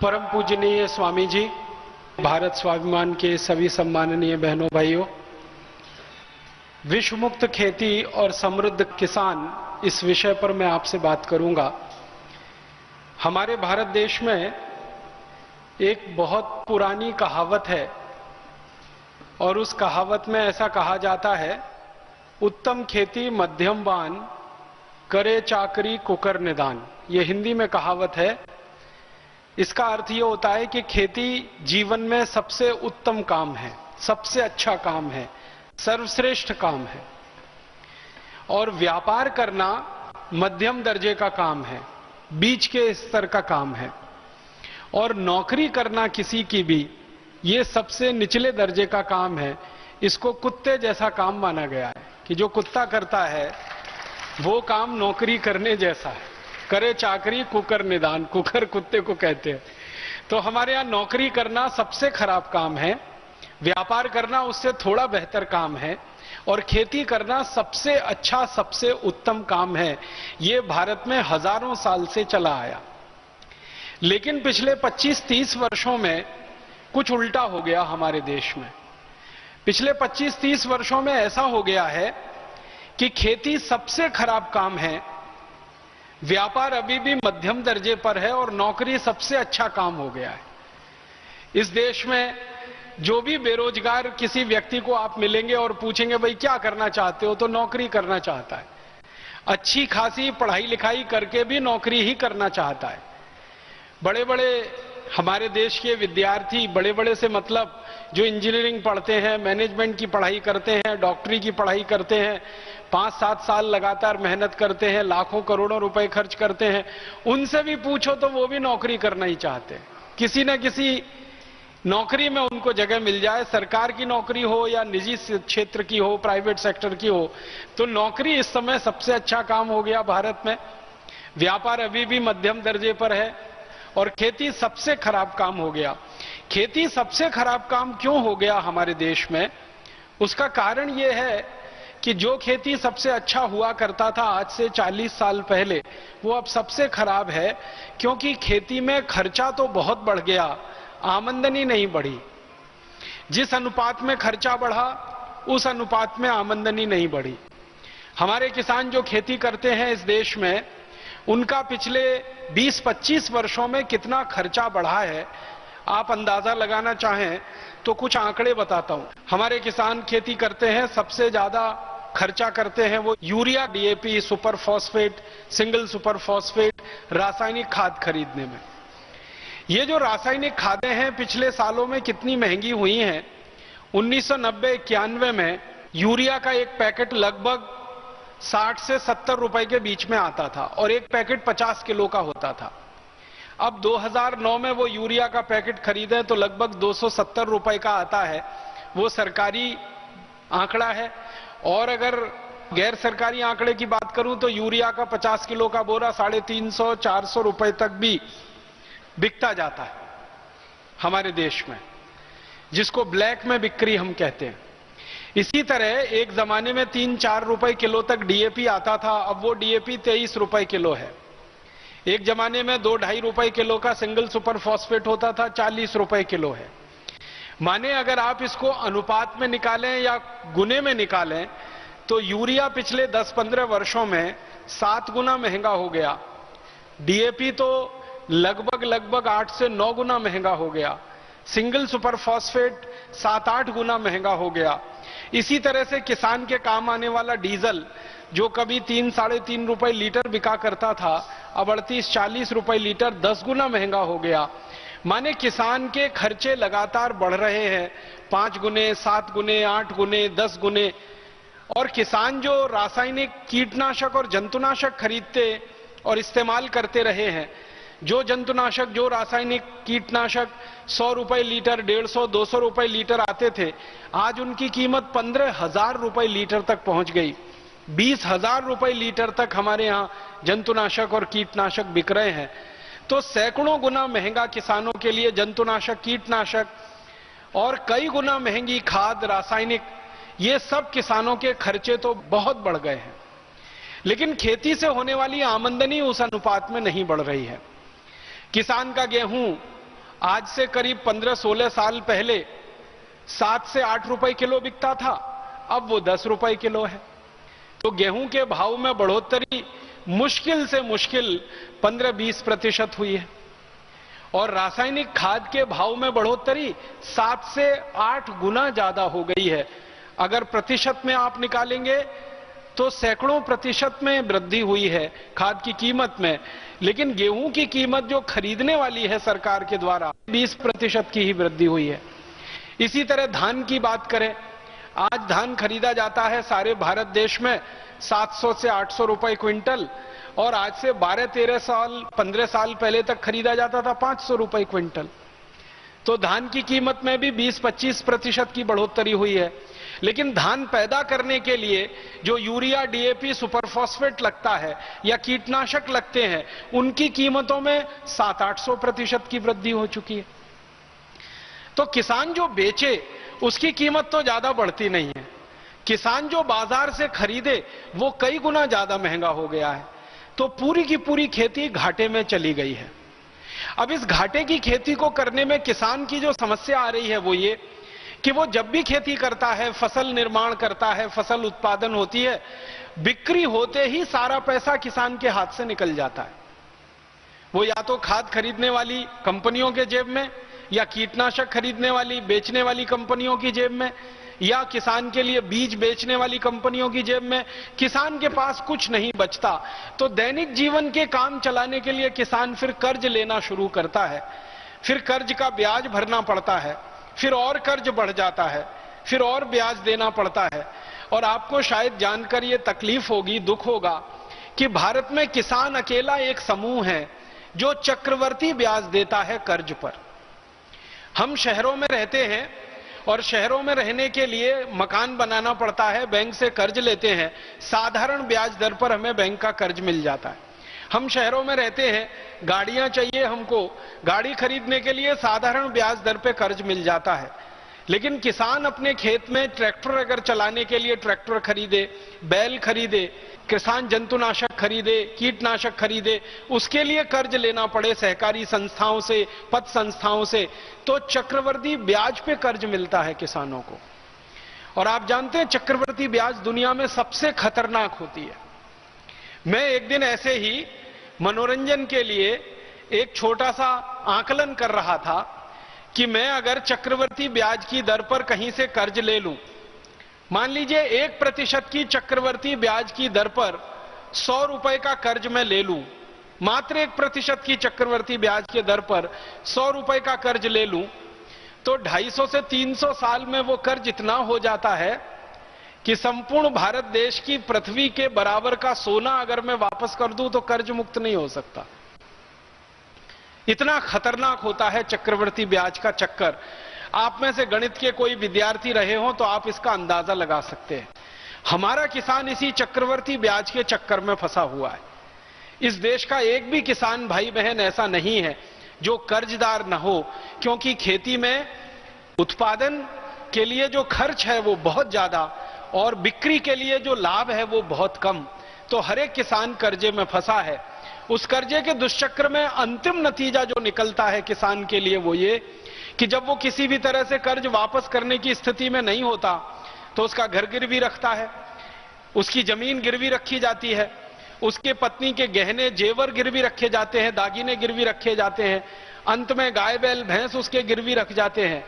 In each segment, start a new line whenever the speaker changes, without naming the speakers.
परम पूजनीय स्वामी जी, भारत स्वाभिमान के सभी सम्माननीय बहनों भाइयों, विश्व मुक्त खेती और समृद्ध किसान, इस विषय पर मैं आपसे बात करूंगा। हमारे भारत देश में एक बहुत पुरानी कहावत है और उस कहावत में ऐसा कहा जाता है, उत्तम खेती मध्यम बान, करे चाकरी कुकर निदान। ये हिंदी में कहावत है। इसका अर्थ ये होता है कि खेती जीवन में सबसे उत्तम काम है, सबसे अच्छा काम है, सर्वश्रेष्ठ काम है, और व्यापार करना मध्यम दर्जे का काम है, बीच के स्तर का काम है, और नौकरी करना किसी की भी ये सबसे निचले दर्जे का काम है। इसको कुत्ते जैसा काम माना गया है कि जो कुत्ता करता है वो काम नौकरी करने जैसा है। करे चाकरी कुकर निदान, कुकर कुत्ते को कहते हैं। तो हमारे यहां नौकरी करना सबसे खराब काम है, व्यापार करना उससे थोड़ा बेहतर काम है, और खेती करना सबसे अच्छा, सबसे उत्तम काम है। ये भारत में हजारों साल से चला आया। लेकिन पिछले 25-30 वर्षों में कुछ उल्टा हो गया हमारे देश में। पिछले 25-30 वर्षों में ऐसा हो गया है कि खेती सबसे खराब काम है, व्यापार अभी भी मध्यम दर्जे पर है, और नौकरी सबसे अच्छा काम हो गया है। इस देश में जो भी बेरोजगार किसी व्यक्ति को आप मिलेंगे और पूछेंगे भाई क्या करना चाहते हो, तो नौकरी करना चाहता है। अच्छी खासी पढ़ाई लिखाई करके भी नौकरी ही करना चाहता है। बड़े बड़े हमारे देश के विद्यार्थी, बड़े बड़े से मतलब जो इंजीनियरिंग पढ़ते हैं, मैनेजमेंट की पढ़ाई करते हैं, डॉक्टरी की पढ़ाई करते हैं, 5-7 साल लगातार मेहनत करते हैं, लाखों करोड़ों रुपए खर्च करते हैं, उनसे भी पूछो तो वो भी नौकरी करना ही चाहते हैं। किसी न किसी नौकरी में उनको जगह मिल जाए, सरकार की नौकरी हो या निजी क्षेत्र की हो, प्राइवेट सेक्टर की हो, तो नौकरी इस समय सबसे अच्छा काम हो गया भारत में। व्यापार अभी भी मध्यम दर्जे पर है, और खेती सबसे खराब काम हो गया। खेती सबसे खराब काम क्यों हो गया हमारे देश में? उसका कारण यह है कि जो खेती सबसे अच्छा हुआ करता था आज से 40 साल पहले, वो अब सबसे खराब है, क्योंकि खेती में खर्चा तो बहुत बढ़ गया, आमदनी नहीं बढ़ी। जिस अनुपात में खर्चा बढ़ा उस अनुपात में आमदनी नहीं बढ़ी। हमारे किसान जो खेती करते हैं इस देश में, उनका पिछले 20-25 वर्षों में कितना खर्चा बढ़ा है, आप अंदाजा लगाना चाहें तो कुछ आंकड़े बताता हूं। हमारे किसान खेती करते हैं, सबसे ज्यादा खर्चा करते हैं वो urea, DAP, super phosphate, single super phosphate, रासायनिक खाद खरीदने में। ये जो रासायनिक खादें हैं पिछले सालों में कितनी महंगी हुई हैं। 1990-91 में यूरिया का एक पैकेट लगभग 60 से 70 रुपए के बीच में आता था, और एक पैकेट 50 किलो का होता था। अब 2009 में वो यूरिया का पैकेट खरीदें तो लगभग 270 रुपए का आता है। वो सरकारी आंकड़ा है, और अगर गैर सरकारी आंकड़े की बात करूं तो यूरिया का 50 किलो का बोरा 350-400 रुपए तक भी बिकता जाता है हमारे देश में, जिसको ब्लैक में बिक्री हम कहते हैं। इसी तरह एक जमाने में 3-4 रुपए किलो तक डीएपी आता था, अब वो डीएपी 23 रुपए किलो है। एक जमाने में 2-2.5 रुपए किलो का सिंगल सुपर फॉस्फेट होता था, 40 रुपए किलो है। माने अगर आप इसको अनुपात में निकालें या गुने में निकालें तो यूरिया पिछले 10-15 वर्षों में 7 गुना महंगा हो गया, डीएपी तो लगभग 8 से 9 गुना महंगा हो गया, सिंगल सुपर फॉस्फेट 7-8 गुना महंगा हो गया। इसी तरह से किसान के काम आने वाला डीजल, जो कभी 3-3.5 रुपए लीटर बिका करता था, अब 38-40 रुपए लीटर, 10 गुना महंगा हो गया। माने किसान के खर्चे लगातार बढ़ रहे हैं, 5 गुने, 7 गुने, 8 गुने, 10 गुने। और किसान जो रासायनिक कीटनाशक और जंतुनाशक खरीदते और इस्तेमाल करते रहे हैं, जो जंतुनाशक, जो रासायनिक कीटनाशक 100 रुपए लीटर, 150-200 रुपए लीटर आते थे, आज उनकी कीमत 15,000 रुपए लीटर तक पहुंच गई। 20,000 रुपए लीटर तक हमारे यहां जंतुनाशक और कीटनाशक बिक रहे हैं। तो सैकड़ों गुना महंगा किसानों के लिए जंतुनाशक, कीटनाशक, और कई गुना महंगी खाद, रासायनिक, ये सब किसानों के खर्चे तो बहुत बढ़ गए हैं। लेकिन खेती से होने वाली आमदनी उस अनुपात में नहीं बढ़ रही है। किसान का गेहूं आज से करीब 15-16 साल पहले 7 से 8 रुपए किलो बिकता था, अब वो 10 रुपए किलो है। तो गेहूं के भाव में बढ़ोतरी मुश्किल से मुश्किल 15-20% हुई है और रासायनिक खाद के भाव में बढ़ोतरी 7 से 8 गुना ज्यादा हो गई है। अगर प्रतिशत में आप निकालेंगे तो सैकड़ों प्रतिशत में वृद्धि हुई है खाद की कीमत में, लेकिन गेहूं की कीमत जो खरीदने वाली है सरकार के द्वारा 20% की ही वृद्धि हुई है। इसी तरह धान की बात करें, आज धान खरीदा जाता है सारे भारत देश में 700 से 800 रुपए क्विंटल और आज से 12-13 साल 15 साल पहले तक खरीदा जाता था 500 रुपए क्विंटल। तो धान की कीमत में भी 20-25% की बढ़ोतरी हुई है। लेकिन धान पैदा करने के लिए जो यूरिया, डीएपी, सुपरफॉस्फेट लगता है या कीटनाशक लगते हैं, उनकी कीमतों में 700-800% की वृद्धि हो चुकी है। तो किसान जो बेचे उसकी कीमत तो ज्यादा बढ़ती नहीं है, किसान जो बाजार से खरीदे वो कई गुना ज्यादा महंगा हो गया है। तो पूरी की पूरी खेती घाटे में चली गई है। अब इस घाटे की खेती को करने में किसान की जो समस्या आ रही है वो ये कि वो जब भी खेती करता है, फसल निर्माण करता है, फसल उत्पादन होती है, बिक्री होते ही सारा पैसा किसान के हाथ से निकल जाता है। वो या तो खाद खरीदने वाली कंपनियों के जेब में, या कीटनाशक खरीदने वाली बेचने वाली कंपनियों की जेब में, या किसान के लिए बीज बेचने वाली कंपनियों की जेब में। किसान के पास कुछ नहीं बचता। तो दैनिक जीवन के काम चलाने के लिए किसान फिर कर्ज लेना शुरू करता है, फिर कर्ज का ब्याज भरना पड़ता है, फिर और कर्ज बढ़ जाता है, फिर और ब्याज देना पड़ता है। और आपको शायद जानकर यह तकलीफ होगी, दुख होगा कि भारत में किसान अकेला एक समूह है जो चक्रवर्ती ब्याज देता है कर्ज पर। हम शहरों में रहते हैं और शहरों में रहने के लिए मकान बनाना पड़ता है, बैंक से कर्ज लेते हैं, साधारण ब्याज दर पर हमें बैंक का कर्ज मिल जाता है। हम शहरों में रहते हैं, गाड़ियां चाहिए हमको, गाड़ी खरीदने के लिए साधारण ब्याज दर पे कर्ज मिल जाता है। लेकिन किसान अपने खेत में ट्रैक्टर अगर चलाने के लिए ट्रैक्टर खरीदे, बैल खरीदे, किसान जंतुनाशक खरीदे, कीटनाशक खरीदे, उसके लिए कर्ज लेना पड़े सहकारी संस्थाओं से, पत संस्थाओं से, तो चक्रवर्ती ब्याज पे कर्ज मिलता है किसानों को। और आप जानते हैं चक्रवर्ती ब्याज दुनिया में सबसे खतरनाक होती है। मैं एक दिन ऐसे ही मनोरंजन के लिए एक छोटा सा आकलन कर रहा था कि मैं अगर चक्रवर्ती ब्याज की दर पर कहीं से कर्ज ले लूं, मान लीजिए 1% की चक्रवर्ती ब्याज की दर पर 100 रुपए का कर्ज मैं ले लूं, मात्र 1% की चक्रवर्ती ब्याज की दर पर 100 रुपए का कर्ज ले लूं, तो 250 से 300 साल में वो कर्ज इतना हो जाता है कि संपूर्ण भारत देश की पृथ्वी के बराबर का सोना अगर मैं वापस कर दूं तो कर्ज मुक्त नहीं हो सकता। इतना खतरनाक होता है चक्रवर्ती ब्याज का चक्कर। आप में से गणित के कोई विद्यार्थी रहे हो तो आप इसका अंदाजा लगा सकते हैं। हमारा किसान इसी चक्रवर्ती ब्याज के चक्कर में फंसा हुआ है। इस देश का एक भी किसान भाई बहन ऐसा नहीं है जो कर्जदार न हो, क्योंकि खेती में उत्पादन के लिए जो खर्च है वो बहुत ज्यादा और बिक्री के लिए जो लाभ है वो बहुत कम। तो हर एक किसान कर्जे में फंसा है। उस कर्जे के दुष्चक्र में अंतिम नतीजा जो निकलता है किसान के लिए वो ये कि जब वो किसी भी तरह से कर्ज वापस करने की स्थिति में नहीं होता तो उसका घर गिरवी रखता है, उसकी जमीन गिरवी रखी जाती है, उसके पत्नी के गहने जेवर गिरवी रखे जाते हैं, दागिने गिरवी रखे जाते हैं, अंत में गाय बैल भैंस उसके गिरवी रख जाते हैं।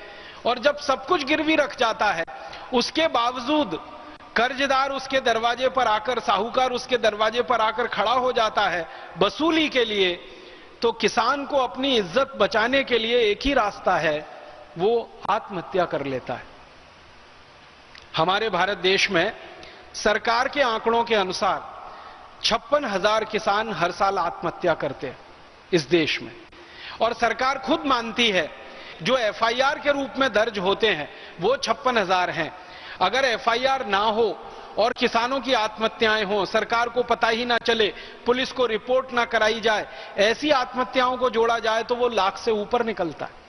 और जब सब कुछ गिरवी रख जाता है उसके बावजूद कर्जदार उसके दरवाजे पर आकर, साहूकार उसके दरवाजे पर आकर खड़ा हो जाता है वसूली के लिए, तो किसान को अपनी इज्जत बचाने के लिए एक ही रास्ता है, वो आत्महत्या कर लेता है। हमारे भारत देश में सरकार के आंकड़ों के अनुसार 56,000 किसान हर साल आत्महत्या करते हैं इस देश में। और सरकार खुद मानती है जो एफआईआर के रूप में दर्ज होते हैं वो 56,000 हैं। अगर एफआईआर ना हो और किसानों की आत्महत्याएं हों, सरकार को पता ही ना चले, पुलिस को रिपोर्ट ना कराई जाए, ऐसी आत्महत्याओं को जोड़ा जाए तो वो लाख से ऊपर निकलता है।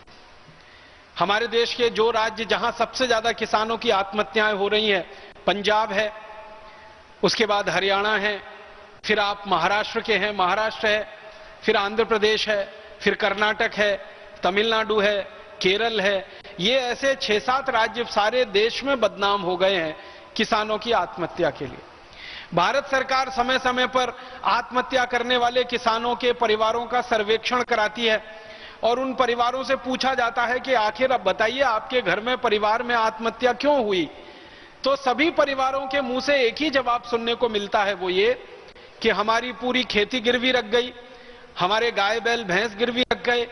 हमारे देश के जो राज्य जहां सबसे ज्यादा किसानों की आत्महत्याएं हो रही हैं, पंजाब है, उसके बाद हरियाणा है, फिर आप महाराष्ट्र के हैं, महाराष्ट्र है, फिर आंध्र प्रदेश है, फिर कर्नाटक है, तमिलनाडु है, केरल है, ये ऐसे 6-7 राज्य सारे देश में बदनाम हो गए हैं किसानों की आत्महत्या के लिए। भारत सरकार समय समय पर आत्महत्या करने वाले किसानों के परिवारों का सर्वेक्षण कराती है और उन परिवारों से पूछा जाता है कि आखिर अब बताइए आपके घर में परिवार में आत्महत्या क्यों हुई। तो सभी परिवारों के मुंह से एक ही जवाब सुनने को मिलता है, वो ये कि हमारी पूरी खेती गिरवी रख गई, हमारे गाय बैल भैंस गिरवी रख गए,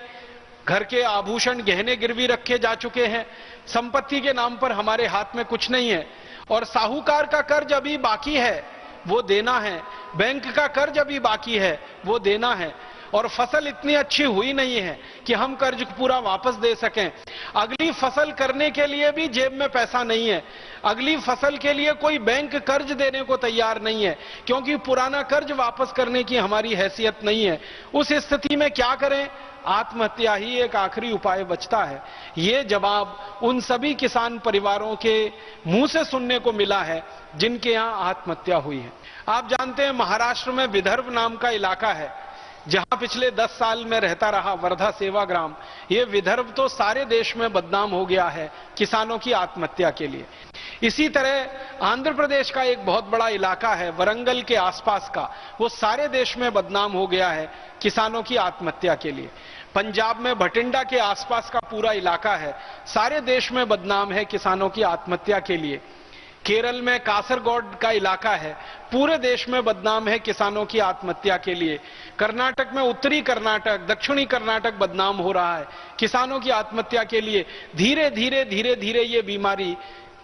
घर के आभूषण गहने गिरवी रखे जा चुके हैं, संपत्ति के नाम पर हमारे हाथ में कुछ नहीं है और साहूकार का कर्ज अभी बाकी है वो देना है, बैंक का कर्ज अभी बाकी है वो देना है और फसल इतनी अच्छी हुई नहीं है कि हम कर्ज पूरा वापस दे सकें। अगली फसल करने के लिए भी जेब में पैसा नहीं है, अगली फसल के लिए कोई बैंक कर्ज देने को तैयार नहीं है क्योंकि पुराना कर्ज वापस करने की हमारी हैसियत नहीं है। उस स्थिति में क्या करें? आत्महत्या ही एक आखिरी उपाय बचता है। ये जवाब उन सभी किसान परिवारों के मुंह से सुनने को मिला है जिनके यहां आत्महत्या हुई है। आप जानते हैं महाराष्ट्र में विदर्भ नाम का इलाका है जहां पिछले 10 साल में रहता रहा वर्धा सेवाग्राम। ये विदर्भ तो सारे देश में बदनाम हो गया है किसानों की आत्महत्या के लिए। इसी तरह आंध्र प्रदेश का एक बहुत बड़ा इलाका है वरंगल के आसपास का, वो सारे देश में बदनाम हो गया है किसानों की आत्महत्या के लिए। पंजाब में भटिंडा के आसपास का पूरा इलाका है, सारे देश में बदनाम है किसानों की आत्महत्या के लिए। केरल में कासरगोड का इलाका है, पूरे देश में बदनाम है किसानों की आत्महत्या के लिए। कर्नाटक में उत्तरी कर्नाटक, दक्षिणी कर्नाटक बदनाम हो रहा है किसानों की आत्महत्या के लिए। धीरे धीरे ये बीमारी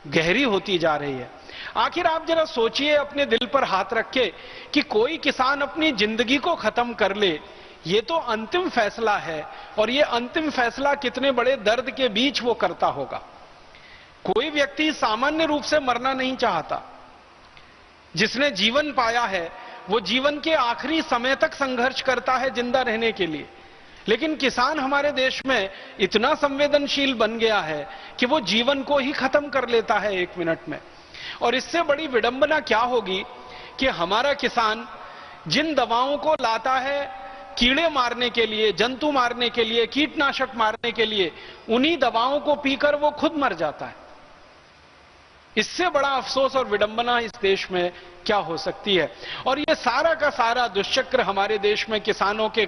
गहरी होती जा रही है। आखिर आप जरा सोचिए अपने दिल पर हाथ रख के कि कोई किसान अपनी जिंदगी को खत्म कर ले, ये तो अंतिम फैसला है और ये अंतिम फैसला कितने बड़े दर्द के बीच वो करता होगा। कोई व्यक्ति सामान्य रूप से मरना नहीं चाहता, जिसने जीवन पाया है वो जीवन के आखिरी समय तक संघर्ष करता है जिंदा रहने के लिए। लेकिन किसान हमारे देश में इतना संवेदनशील बन गया है कि वो जीवन को ही खत्म कर लेता है 1 मिनट में। और इससे बड़ी विडंबना क्या होगी कि हमारा किसान जिन दवाओं को लाता है कीड़े मारने के लिए, जंतु मारने के लिए, कीटनाशक मारने के लिए, उन्हीं दवाओं को पीकर वो खुद मर जाता है। इससे बड़ा अफसोस और विडंबना इस देश में क्या हो सकती है। और ये सारा का सारा दुष्चक्र हमारे देश में किसानों के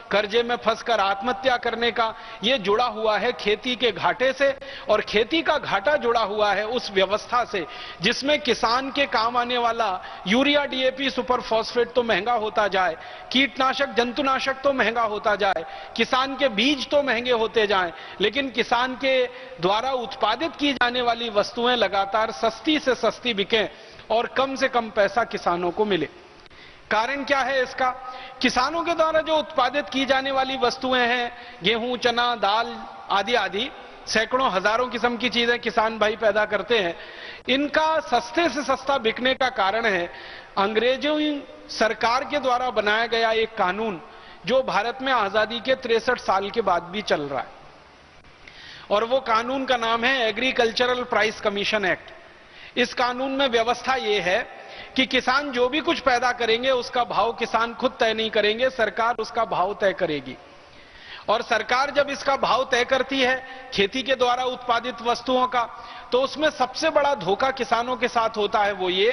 कर्जे में फंसकर आत्महत्या करने का ये जुड़ा हुआ है खेती के घाटे से। और खेती का घाटा जुड़ा हुआ है उस व्यवस्था से जिसमें किसान के काम आने वाला यूरिया, डीएपी, सुपर फॉस्फेट तो महंगा होता जाए, कीटनाशक, जंतुनाशक तो महंगा होता जाए, किसान के बीज तो महंगे होते जाएं, लेकिन किसान के द्वारा उत्पादित की जाने वाली वस्तुएं लगातार सस्ती से सस्ती बिकें और कम से कम पैसा किसानों को मिले। कारण क्या है इसका? किसानों के द्वारा जो उत्पादित की जाने वाली वस्तुएं हैं, गेहूं, चना, दाल आदि आदि सैकड़ों हजारों किस्म की चीजें किसान भाई पैदा करते हैं, इनका सस्ते से सस्ता बिकने का कारण है अंग्रेजों सरकार के द्वारा बनाया गया एक कानून जो भारत में आजादी के 63 साल के बाद भी चल रहा है। और वो कानून का नाम है एग्रीकल्चरल प्राइस कमीशन एक्ट। इस कानून में व्यवस्था यह है कि किसान जो भी कुछ पैदा करेंगे उसका भाव किसान खुद तय नहीं करेंगे, सरकार उसका भाव तय करेगी। और सरकार जब इसका भाव तय करती है खेती के द्वारा उत्पादित वस्तुओं का, तो उसमें सबसे बड़ा धोखा किसानों के साथ होता है वो ये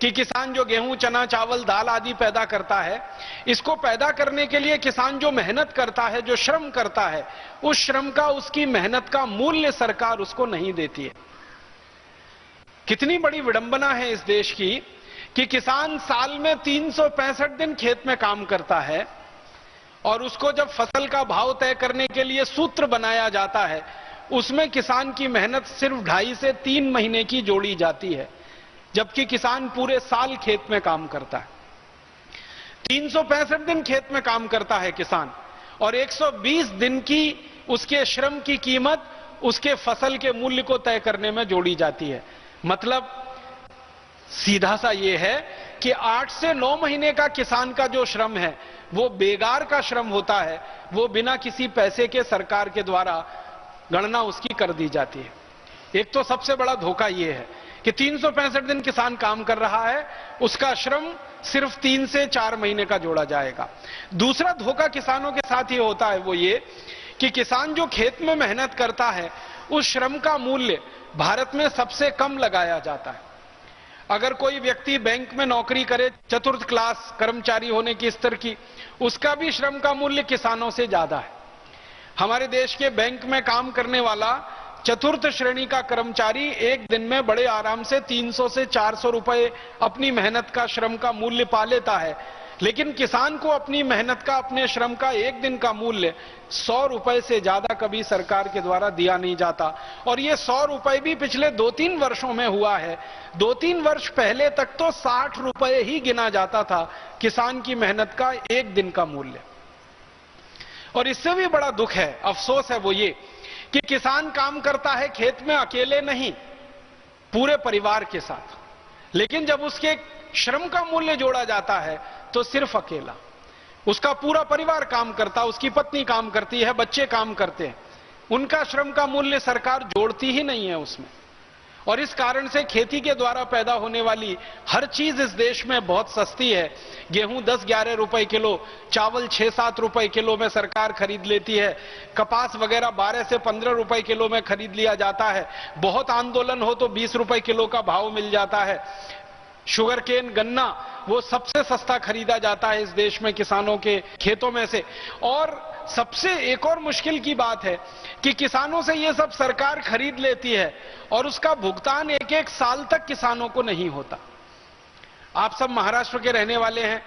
कि किसान जो गेहूं, चना, चावल, दाल आदि पैदा करता है, इसको पैदा करने के लिए किसान जो मेहनत करता है, जो श्रम करता है, उस श्रम का, उसकी मेहनत का मूल्य सरकार उसको नहीं देती है। कितनी बड़ी विडंबना है इस देश की कि किसान साल में 365 दिन खेत में काम करता है और उसको जब फसल का भाव तय करने के लिए सूत्र बनाया जाता है, उसमें किसान की मेहनत सिर्फ 2.5 से 3 महीने की जोड़ी जाती है, जबकि किसान पूरे साल खेत में काम करता है। 365 दिन खेत में काम करता है किसान और 120 दिन की उसके श्रम की कीमत उसके फसल के मूल्य को तय करने में जोड़ी जाती है। मतलब सीधा सा ये है कि 8 से 9 महीने का किसान का जो श्रम है वो बेकार का श्रम होता है, वो बिना किसी पैसे के सरकार के द्वारा गणना उसकी कर दी जाती है। एक तो सबसे बड़ा धोखा ये है कि 365 दिन किसान काम कर रहा है, उसका श्रम सिर्फ 3 से 4 महीने का जोड़ा जाएगा। दूसरा धोखा किसानों के साथ ये होता है वो ये कि किसान जो खेत में मेहनत करता है उस श्रम का मूल्य भारत में सबसे कम लगाया जाता है। अगर कोई व्यक्ति बैंक में नौकरी करे, चतुर्थ क्लास कर्मचारी होने की स्तर की, उसका भी श्रम का मूल्य किसानों से ज्यादा है। हमारे देश के बैंक में काम करने वाला चतुर्थ श्रेणी का कर्मचारी एक दिन में बड़े आराम से 300 से 400 रुपए अपनी मेहनत का, श्रम का मूल्य पा लेता है, लेकिन किसान को अपनी मेहनत का, अपने श्रम का एक दिन का मूल्य 100 रुपए से ज्यादा कभी सरकार के द्वारा दिया नहीं जाता। और ये 100 रुपए भी पिछले 2-3 वर्षों में हुआ है। 2-3 वर्ष पहले तक तो 60 रुपए ही गिना जाता था किसान की मेहनत का एक दिन का मूल्य। और इससे भी बड़ा दुख है, अफसोस है, वो ये कि किसान काम करता है खेत में अकेले नहीं, पूरे परिवार के साथ, लेकिन जब उसके श्रम का मूल्य जोड़ा जाता है तो सिर्फ अकेला। उसका पूरा परिवार काम करता, उसकी पत्नी काम करती है, बच्चे काम करते हैं, उनका श्रम का मूल्य सरकार जोड़ती ही नहीं है उसमें। और इस कारण से खेती के द्वारा पैदा होने वाली हर चीज इस देश में बहुत सस्ती है। गेहूं 10-11 रुपए किलो, चावल 6-7 रुपए किलो में सरकार खरीद लेती है, कपास वगैरह 12 से 15 रुपए किलो में खरीद लिया जाता है, बहुत आंदोलन हो तो 20 रुपए किलो का भाव मिल जाता है। शुगर केन, गन्ना, वो सबसे सस्ता खरीदा जाता है इस देश में किसानों के खेतों में से। और सबसे एक और मुश्किल की बात है कि किसानों से ये सब सरकार खरीद लेती है और उसका भुगतान 1-1 साल तक किसानों को नहीं होता। आप सब महाराष्ट्र के रहने वाले हैं,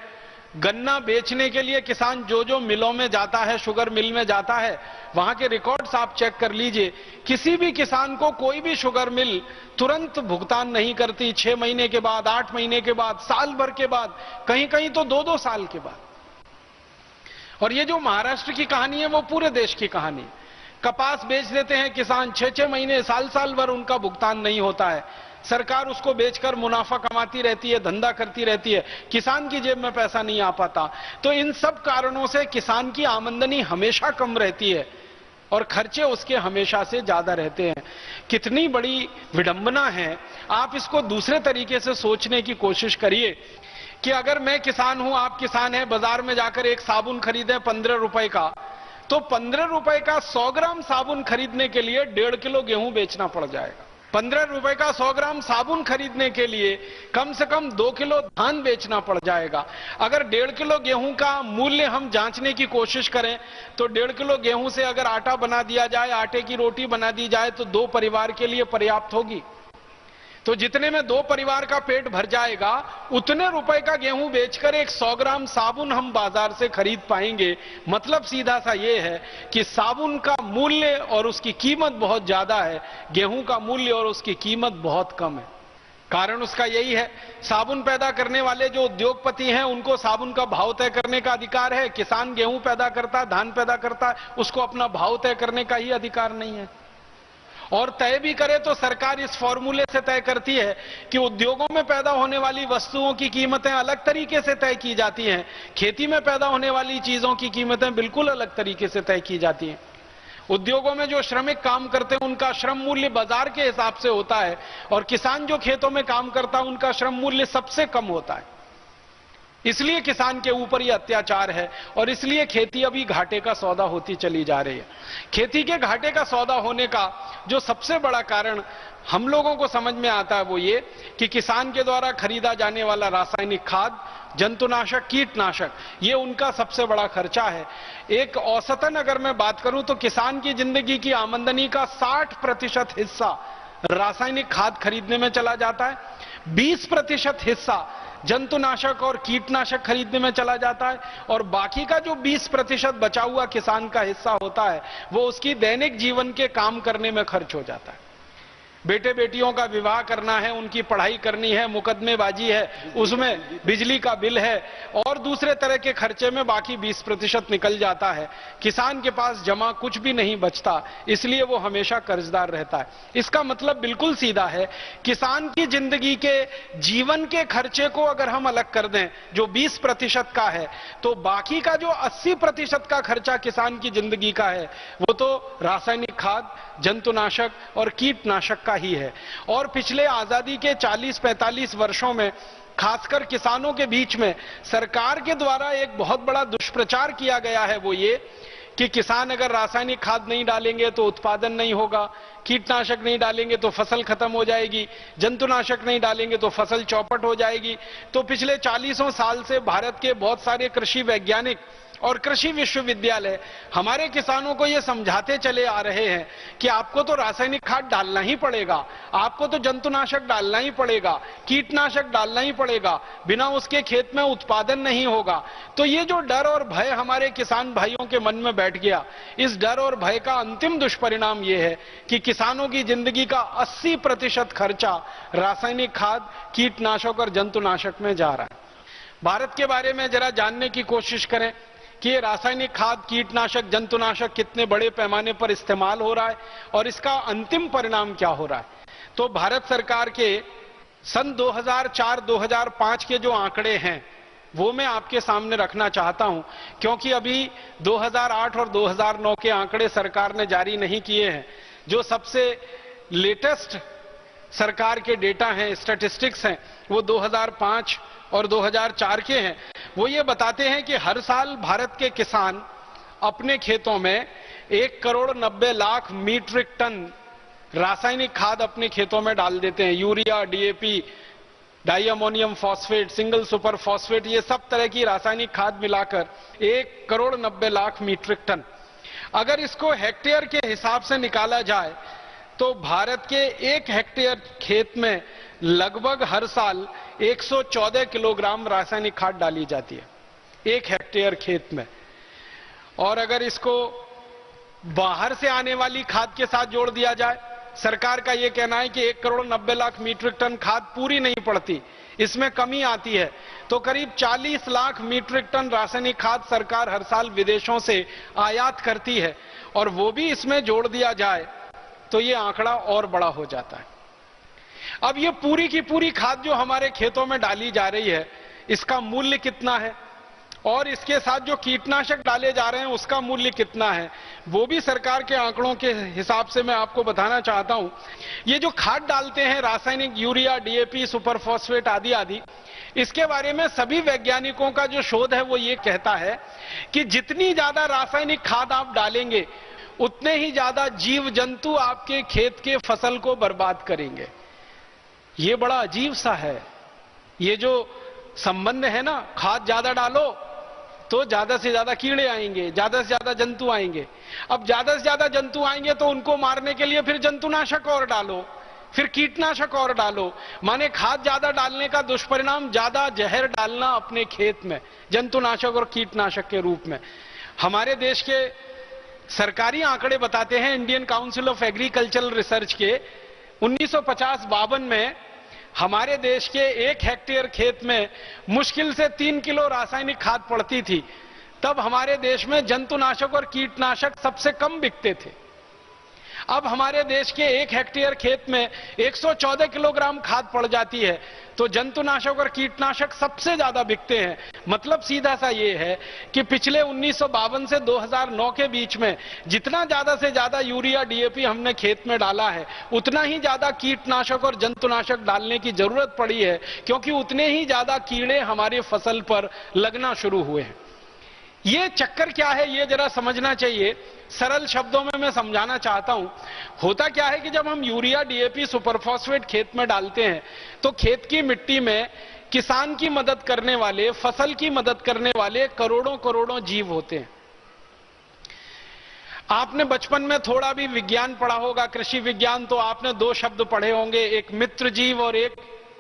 गन्ना बेचने के लिए किसान जो जो मिलों में जाता है, शुगर मिल में जाता है, वहां के रिकॉर्ड्स आप चेक कर लीजिए, किसी भी किसान को कोई भी शुगर मिल तुरंत भुगतान नहीं करती। 6 महीने के बाद, 8 महीने के बाद, साल भर के बाद, कहीं कहीं तो 2-2 साल के बाद। और ये जो महाराष्ट्र की कहानी है वो पूरे देश की कहानी है। कपास बेच देते हैं किसान, 6-6 महीने, साल भर उनका भुगतान नहीं होता है। सरकार उसको बेचकर मुनाफा कमाती रहती है, धंधा करती रहती है, किसान की जेब में पैसा नहीं आ पाता। तो इन सब कारणों से किसान की आमदनी हमेशा कम रहती है और खर्चे उसके हमेशा से ज्यादा रहते हैं। कितनी बड़ी विडंबना है। आप इसको दूसरे तरीके से सोचने की कोशिश करिए कि अगर मैं किसान हूं, आप किसान हैं, बाजार में जाकर एक साबुन खरीदें 15 रुपए का, तो 15 रुपए का 100 ग्राम साबुन खरीदने के लिए 1.5 किलो गेहूं बेचना पड़ जाएगा। 15 रुपए का 100 ग्राम साबुन खरीदने के लिए कम से कम 2 किलो धान बेचना पड़ जाएगा। अगर 1.5 किलो गेहूं का मूल्य हम जांचने की कोशिश करें तो 1.5 किलो गेहूं से अगर आटा बना दिया जाए, आटे की रोटी बना दी जाए, तो 2 परिवार के लिए पर्याप्त होगी। तो जितने में 2 परिवार का पेट भर जाएगा, उतने रुपए का गेहूं बेचकर एक 100 ग्राम साबुन हम बाजार से खरीद पाएंगे। मतलब सीधा सा ये है कि साबुन का मूल्य और उसकी कीमत बहुत ज्यादा है, गेहूं का मूल्य और उसकी कीमत बहुत कम है। कारण उसका यही है, साबुन पैदा करने वाले जो उद्योगपति हैं उनको साबुन का भाव तय करने का अधिकार है। किसान गेहूं पैदा करता है, धान पैदा करता है, उसको अपना भाव तय करने का ही अधिकार नहीं है। और तय भी करे तो सरकार इस फॉर्मूले से तय करती है कि उद्योगों में पैदा होने वाली वस्तुओं की कीमतें अलग तरीके से तय की जाती हैं, खेती में पैदा होने वाली चीजों की कीमतें बिल्कुल अलग तरीके से तय की जाती हैं। उद्योगों में जो श्रमिक काम करते हैं उनका श्रम मूल्य बाजार के हिसाब से होता है और किसान जो खेतों में काम करता है उनका श्रम मूल्य सबसे कम होता है। इसलिए किसान के ऊपर यह अत्याचार है और इसलिए खेती अभी घाटे का सौदा होती चली जा रही है। खेती के घाटे का सौदा होने का जो सबसे बड़ा कारण हम लोगों को समझ में आता है वो ये कि किसान के द्वारा खरीदा जाने वाला रासायनिक खाद, जंतुनाशक, कीटनाशक, ये उनका सबसे बड़ा खर्चा है। एक औसतन अगर मैं बात करूं तो किसान की जिंदगी की आमदनी का 60% हिस्सा रासायनिक खाद खरीदने में चला जाता है, 20% हिस्सा जंतुनाशक और कीटनाशक खरीदने में चला जाता है और बाकी का जो 20% बचा हुआ किसान का हिस्सा होता है वो उसकी दैनिक जीवन के काम करने में खर्च हो जाता है। बेटे बेटियों का विवाह करना है, उनकी पढ़ाई करनी है, मुकदमेबाजी है, उसमें बिजली का बिल है और दूसरे तरह के खर्चे में बाकी 20% निकल जाता है। किसान के पास जमा कुछ भी नहीं बचता, इसलिए वो हमेशा कर्जदार रहता है। इसका मतलब बिल्कुल सीधा है, किसान की जिंदगी के जीवन के खर्चे को अगर हम अलग कर दें जो 20% का है, तो बाकी का जो 80% का खर्चा किसान की जिंदगी का है वो तो रासायनिक खाद, जंतुनाशक और कीटनाशक का ही है। और पिछले आजादी के 40-45 वर्षों में खासकर किसानों के बीच में सरकार के द्वारा एक बहुत बड़ा दुष्प्रचार किया गया है, वो ये कि किसान अगर रासायनिक खाद नहीं डालेंगे तो उत्पादन नहीं होगा, कीटनाशक नहीं डालेंगे तो फसल खत्म हो जाएगी, जंतुनाशक नहीं डालेंगे तो फसल चौपट हो जाएगी। तो पिछले 40 साल से भारत के बहुत सारे कृषि वैज्ञानिक और कृषि विश्वविद्यालय हमारे किसानों को यह समझाते चले आ रहे हैं कि आपको तो रासायनिक खाद डालना ही पड़ेगा, आपको तो जंतुनाशक डालना ही पड़ेगा, कीटनाशक डालना ही पड़ेगा, बिना उसके खेत में उत्पादन नहीं होगा। तो ये जो डर और भय हमारे किसान भाइयों के मन में बैठ गया, इस डर और भय का अंतिम दुष्परिणाम यह है कि किसानों की जिंदगी का 80% खर्चा रासायनिक खाद, कीटनाशक और जंतुनाशक में जा रहा है। भारत के बारे में जरा जानने की कोशिश करें कि ये रासायनिक खाद, कीटनाशक, जंतुनाशक कितने बड़े पैमाने पर इस्तेमाल हो रहा है और इसका अंतिम परिणाम क्या हो रहा है। तो भारत सरकार के सन 2004-2005 के जो आंकड़े हैं वो मैं आपके सामने रखना चाहता हूं, क्योंकि अभी 2008 और 2009 के आंकड़े सरकार ने जारी नहीं किए हैं। जो सबसे लेटेस्ट सरकार के डेटा हैं, स्टैटिस्टिक्स हैं, वो 2005 और 2004 के हैं। वो ये बताते हैं कि हर साल भारत के किसान अपने खेतों में 1,90,00,000 मीट्रिक टन रासायनिक खाद अपने खेतों में डाल देते हैं। Urea, DAP, di ammonium phosphate, single super phosphate, ये सब तरह की रासायनिक खाद मिलाकर 1,90,00,000 मीट्रिक टन। अगर इसको हेक्टेयर के हिसाब से निकाला जाए तो भारत के 1 हेक्टेयर खेत में लगभग हर साल 114 किलोग्राम रासायनिक खाद डाली जाती है 1 हेक्टेयर खेत में। और अगर इसको बाहर से आने वाली खाद के साथ जोड़ दिया जाए, सरकार का यह कहना है कि 1,90,00,000 मीट्रिक टन खाद पूरी नहीं पड़ती, इसमें कमी आती है, तो करीब 40 लाख मीट्रिक टन रासायनिक खाद सरकार हर साल विदेशों से आयात करती है। और वो भी इसमें जोड़ दिया जाए तो ये आंकड़ा और बड़ा हो जाता है। अब ये पूरी की पूरी खाद जो हमारे खेतों में डाली जा रही है, इसका मूल्य कितना है और इसके साथ जो कीटनाशक डाले जा रहे हैं उसका मूल्य कितना है, वो भी सरकार के आंकड़ों के हिसाब से मैं आपको बताना चाहता हूं। ये जो खाद डालते हैं रासायनिक, यूरिया, डीएपी, सुपर फॉस्फेट आदि आदि, इसके बारे में सभी वैज्ञानिकों का जो शोध है वो ये कहता है कि जितनी ज्यादा रासायनिक खाद आप डालेंगे उतने ही ज्यादा जीव जंतु आपके खेत के फसल को बर्बाद करेंगे। ये बड़ा अजीब सा है, ये जो संबंध है ना, खाद ज्यादा डालो तो ज्यादा से ज्यादा कीड़े आएंगे, ज्यादा से ज्यादा जंतु आएंगे। अब ज्यादा से ज्यादा जंतु आएंगे तो उनको मारने के लिए फिर जंतुनाशक और डालो, फिर कीटनाशक और डालो। माने खाद ज्यादा डालने का दुष्परिणाम ज्यादा जहर डालना अपने खेत में जंतुनाशक और कीटनाशक के रूप में। हमारे देश के सरकारी आंकड़े बताते हैं, Indian council of agricultural research के 1950-52 में हमारे देश के 1 हेक्टेयर खेत में मुश्किल से 3 किलो रासायनिक खाद पड़ती थी। तब हमारे देश में जंतुनाशक और कीटनाशक सबसे कम बिकते थे। अब हमारे देश के 1 हेक्टेयर खेत में 114 किलोग्राम खाद पड़ जाती है, तो जंतुनाशक और कीटनाशक सबसे ज्यादा बिकते हैं। मतलब सीधा सा ये है कि पिछले 1952 से 2009 के बीच में जितना ज्यादा से ज्यादा यूरिया, डीएपी हमने खेत में डाला है, उतना ही ज्यादा कीटनाशक और जंतुनाशक डालने की जरूरत पड़ी है, क्योंकि उतने ही ज्यादा कीड़े हमारी फसल पर लगना शुरू हुए हैं। ये चक्कर क्या है, ये जरा समझना चाहिए। सरल शब्दों में मैं समझाना चाहता हूं। होता क्या है कि जब हम यूरिया, डीएपी, सुपरफॉस्फेट खेत में डालते हैं तो खेत की मिट्टी में किसान की मदद करने वाले, फसल की मदद करने वाले करोड़ों करोड़ों जीव होते हैं। आपने बचपन में थोड़ा भी विज्ञान पढ़ा होगा, कृषि विज्ञान, तो आपने 2 शब्द पढ़े होंगे, एक मित्र जीव और एक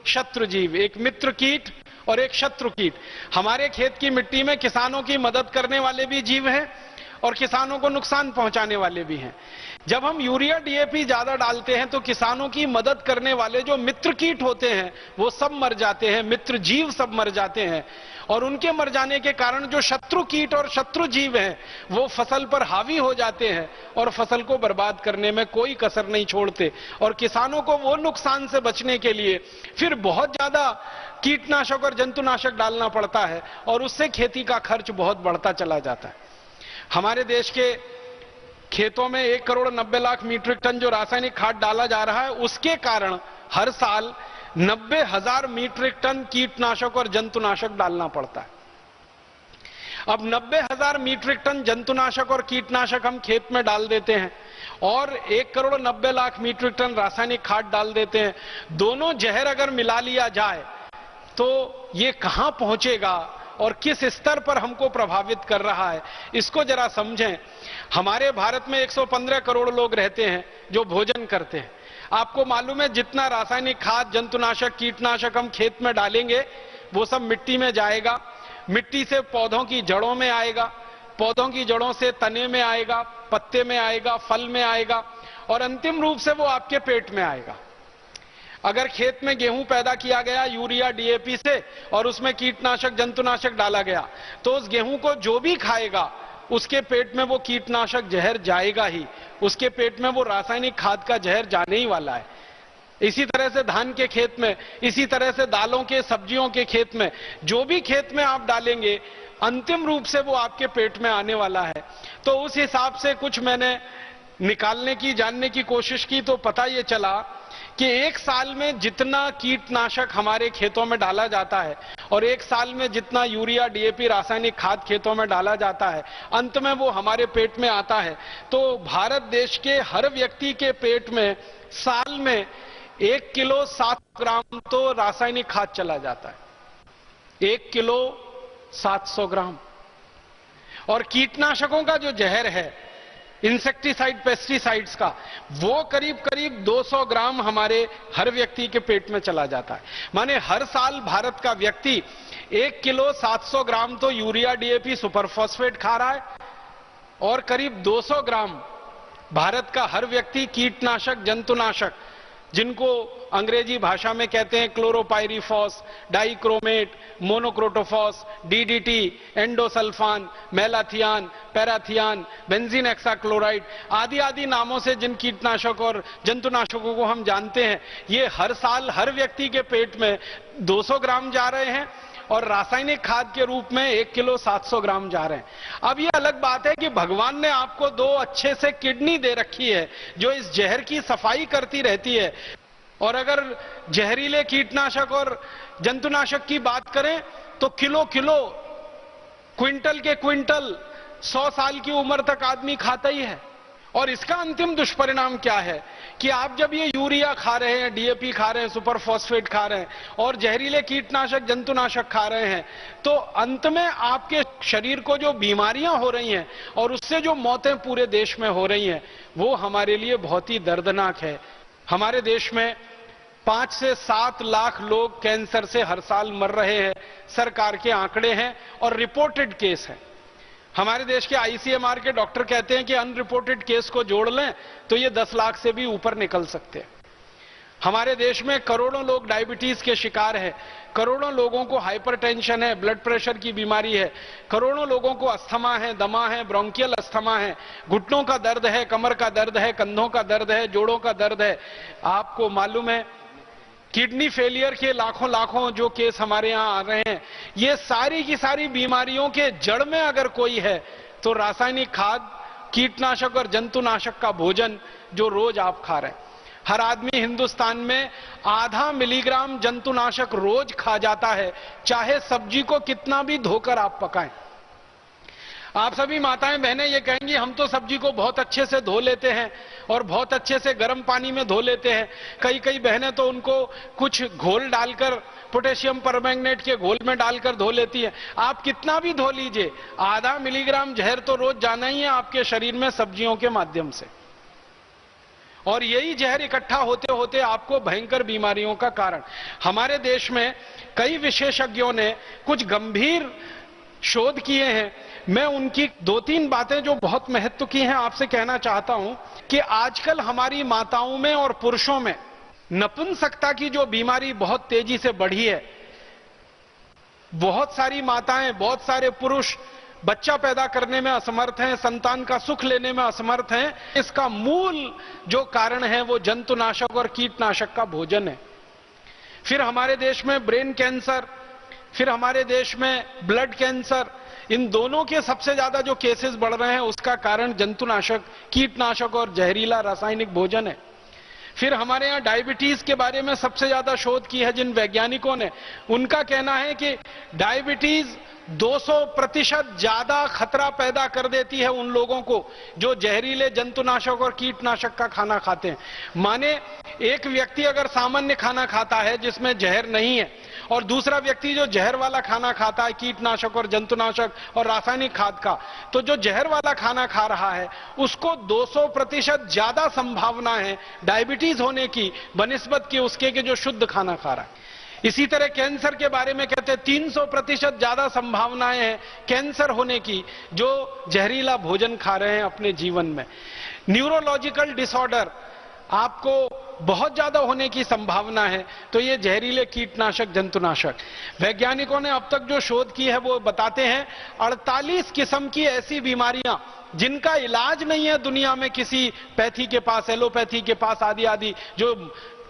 शत्रु जीव। एक मित्र कीट और एक शत्रु कीट। हमारे खेत की मिट्टी में किसानों की मदद करने वाले भी जीव हैं और किसानों को नुकसान पहुंचाने वाले भी हैं। जब हम यूरिया, डीएपी ज्यादा डालते हैं तो किसानों की मदद करने वाले जो मित्र कीट होते हैं वो सब मर जाते हैं, मित्र जीव सब मर जाते हैं। और उनके मर जाने के कारण जो शत्रु कीट और शत्रु जीव हैं वो फसल पर हावी हो जाते हैं और फसल को बर्बाद करने में कोई कसर नहीं छोड़ते। और किसानों को वो नुकसान से बचने के लिए फिर बहुत ज्यादा कीटनाशक और जंतुनाशक डालना पड़ता है और उससे खेती का खर्च बहुत बढ़ता चला जाता है। हमारे देश के खेतों में 1,90,00,000 मीट्रिक टन जो रासायनिक खाद डाला जा रहा है, उसके कारण हर साल 90,000 मीट्रिक टन कीटनाशक और जंतुनाशक डालना पड़ता है। अब 90,000 मीट्रिक टन जंतुनाशक और कीटनाशक हम खेत में डाल देते हैं और 1,90,00,000 मीट्रिक टन रासायनिक खाद डाल देते हैं। दोनों जहर अगर मिला लिया जाए तो ये कहां पहुंचेगा और किस स्तर पर हमको प्रभावित कर रहा है, इसको जरा समझें। हमारे भारत में 115 करोड़ लोग रहते हैं जो भोजन करते हैं। आपको मालूम है जितना रासायनिक खाद, जंतुनाशक, कीटनाशक हम खेत में डालेंगे वो सब मिट्टी में जाएगा, मिट्टी से पौधों की जड़ों में आएगा, पौधों की जड़ों से तने में आएगा, पत्ते में आएगा, फल में आएगा और अंतिम रूप से वो आपके पेट में आएगा। अगर खेत में गेहूं पैदा किया गया यूरिया डीएपी से और उसमें कीटनाशक जंतुनाशक डाला गया तो उस गेहूं को जो भी खाएगा उसके पेट में वो कीटनाशक जहर जाएगा ही, उसके पेट में वो रासायनिक खाद का जहर जाने ही वाला है। इसी तरह से धान के खेत में, इसी तरह से दालों के, सब्जियों के खेत में, जो भी खेत में आप डालेंगे अंतिम रूप से वो आपके पेट में आने वाला है। तो उस हिसाब से कुछ मैंने निकालने की, जानने की कोशिश की तो पता ये चला कि एक साल में जितना कीटनाशक हमारे खेतों में डाला जाता है और एक साल में जितना यूरिया डीएपी रासायनिक खाद खेतों में डाला जाता है अंत में वो हमारे पेट में आता है। तो भारत देश के हर व्यक्ति के पेट में साल में 1 किलो 700 ग्राम तो रासायनिक खाद चला जाता है, 1 किलो 700 ग्राम। और कीटनाशकों का जो जहर है, इंसेक्टिसाइड, पेस्टिसाइड्स का, वो करीब करीब 200 ग्राम हमारे हर व्यक्ति के पेट में चला जाता है। माने हर साल भारत का व्यक्ति 1 किलो 700 ग्राम तो यूरिया डीएपी सुपर फॉस्फेट खा रहा है और करीब 200 ग्राम भारत का हर व्यक्ति कीटनाशक, जंतुनाशक, जिनको अंग्रेजी भाषा में कहते हैं chlorpyrifos, dichromate, monocrotophos, DDT, endosulfan, malathion, parathion, benzene hexachloride आदि आदि नामों से जिन कीटनाशक और जंतुनाशकों को हम जानते हैं, ये हर साल हर व्यक्ति के पेट में 200 ग्राम जा रहे हैं और रासायनिक खाद के रूप में 1 किलो 700 ग्राम जा रहे हैं। अब ये अलग बात है कि भगवान ने आपको 2 अच्छे से किडनी दे रखी है जो इस जहर की सफाई करती रहती है। और अगर जहरीले कीटनाशक और जंतुनाशक की बात करें तो किलो किलो, क्विंटल के क्विंटल 100 साल की उम्र तक आदमी खाता ही है। और इसका अंतिम दुष्परिणाम क्या है कि आप जब ये यूरिया खा रहे हैं, डीएपी खा रहे हैं, सुपर फॉस्फेट खा रहे हैं और जहरीले कीटनाशक, जंतुनाशक खा रहे हैं तो अंत में आपके शरीर को जो बीमारियां हो रही हैं और उससे जो मौतें पूरे देश में हो रही हैं वो हमारे लिए बहुत ही दर्दनाक है। हमारे देश में 5 से 7 लाख लोग कैंसर से हर साल मर रहे हैं, सरकार के आंकड़े हैं और रिपोर्टेड केस हैं। हमारे देश के आईसीएमआर के डॉक्टर कहते हैं कि अनरिपोर्टेड केस को जोड़ लें तो ये 10 लाख से भी ऊपर निकल सकते हैं। हमारे देश में करोड़ों लोग डायबिटीज के शिकार हैं, करोड़ों लोगों को हाइपरटेंशन है, ब्लड प्रेशर की बीमारी है, करोड़ों लोगों को अस्थमा है, दमा है, ब्रोंकियल अस्थमा है, घुटनों का दर्द है, कमर का दर्द है, कंधों का दर्द है, जोड़ों का दर्द है। आपको मालूम है किडनी फेलियर के लाखों लाखों जो केस हमारे यहां आ रहे हैं, ये सारी की सारी बीमारियों के जड़ में अगर कोई है तो रासायनिक खाद, कीटनाशक और जंतुनाशक का भोजन जो रोज आप खा रहे हैं। हर आदमी हिंदुस्तान में आधा मिलीग्राम जंतुनाशक रोज खा जाता है, चाहे सब्जी को कितना भी धोकर आप पकाएं। आप सभी माताएं बहनें ये कहेंगी हम तो सब्जी को बहुत अच्छे से धो लेते हैं और बहुत अच्छे से गर्म पानी में धो लेते हैं। कई कई बहनें तो उनको कुछ घोल डालकर, पोटेशियम परमैंगनेट के घोल में डालकर धो लेती हैं। आप कितना भी धो लीजिए, आधा मिलीग्राम जहर तो रोज जाना ही है आपके शरीर में सब्जियों के माध्यम से। और यही जहर इकट्ठा होते होते आपको भयंकर बीमारियों का कारण। हमारे देश में कई विशेषज्ञों ने कुछ गंभीर शोध किए हैं। मैं उनकी 2-3 बातें जो बहुत महत्व की हैं आपसे कहना चाहता हूं कि आजकल हमारी माताओं में और पुरुषों में नपुंसकता की जो बीमारी बहुत तेजी से बढ़ी है। बहुत सारी माताएं, बहुत सारे पुरुष बच्चा पैदा करने में असमर्थ हैं, संतान का सुख लेने में असमर्थ हैं। इसका मूल जो कारण है वो जंतुनाशक और कीटनाशक का भोजन है। फिर हमारे देश में ब्रेन कैंसर, फिर हमारे देश में ब्लड कैंसर, इन दोनों के सबसे ज्यादा जो केसेस बढ़ रहे हैं उसका कारण जंतुनाशक, कीटनाशक और जहरीला रासायनिक भोजन है। फिर हमारे यहां डायबिटीज के बारे में सबसे ज्यादा शोध की है जिन वैज्ञानिकों ने। उनका कहना है कि डायबिटीज 200% ज्यादा खतरा पैदा कर देती है उन लोगों को जो जहरीले जंतुनाशक और कीटनाशक का खाना खाते हैं। माने एक व्यक्ति अगर सामान्य खाना खाता है जिसमें जहर नहीं है और दूसरा व्यक्ति जो जहर वाला खाना खाता है, कीटनाशक और जंतुनाशक और रासायनिक खाद का, तो जो जहर वाला खाना खा रहा है उसको 200% ज्यादा संभावना है डायबिटीज होने की बनिस्बत की उसके के जो शुद्ध खाना खा रहा है। इसी तरह कैंसर के बारे में कहते हैं 300% ज्यादा संभावनाएं हैं कैंसर होने की जो जहरीला भोजन खा रहे हैं अपने जीवन में। न्यूरोलॉजिकल डिसऑर्डर आपको बहुत ज्यादा होने की संभावना है, तो ये जहरीले कीटनाशक जंतुनाशक। वैज्ञानिकों ने अब तक जो शोध की है वो बताते हैं 48 किस्म की ऐसी बीमारियां जिनका इलाज नहीं है दुनिया में किसी पैथी के पास, एलोपैथी के पास आदि आदि जो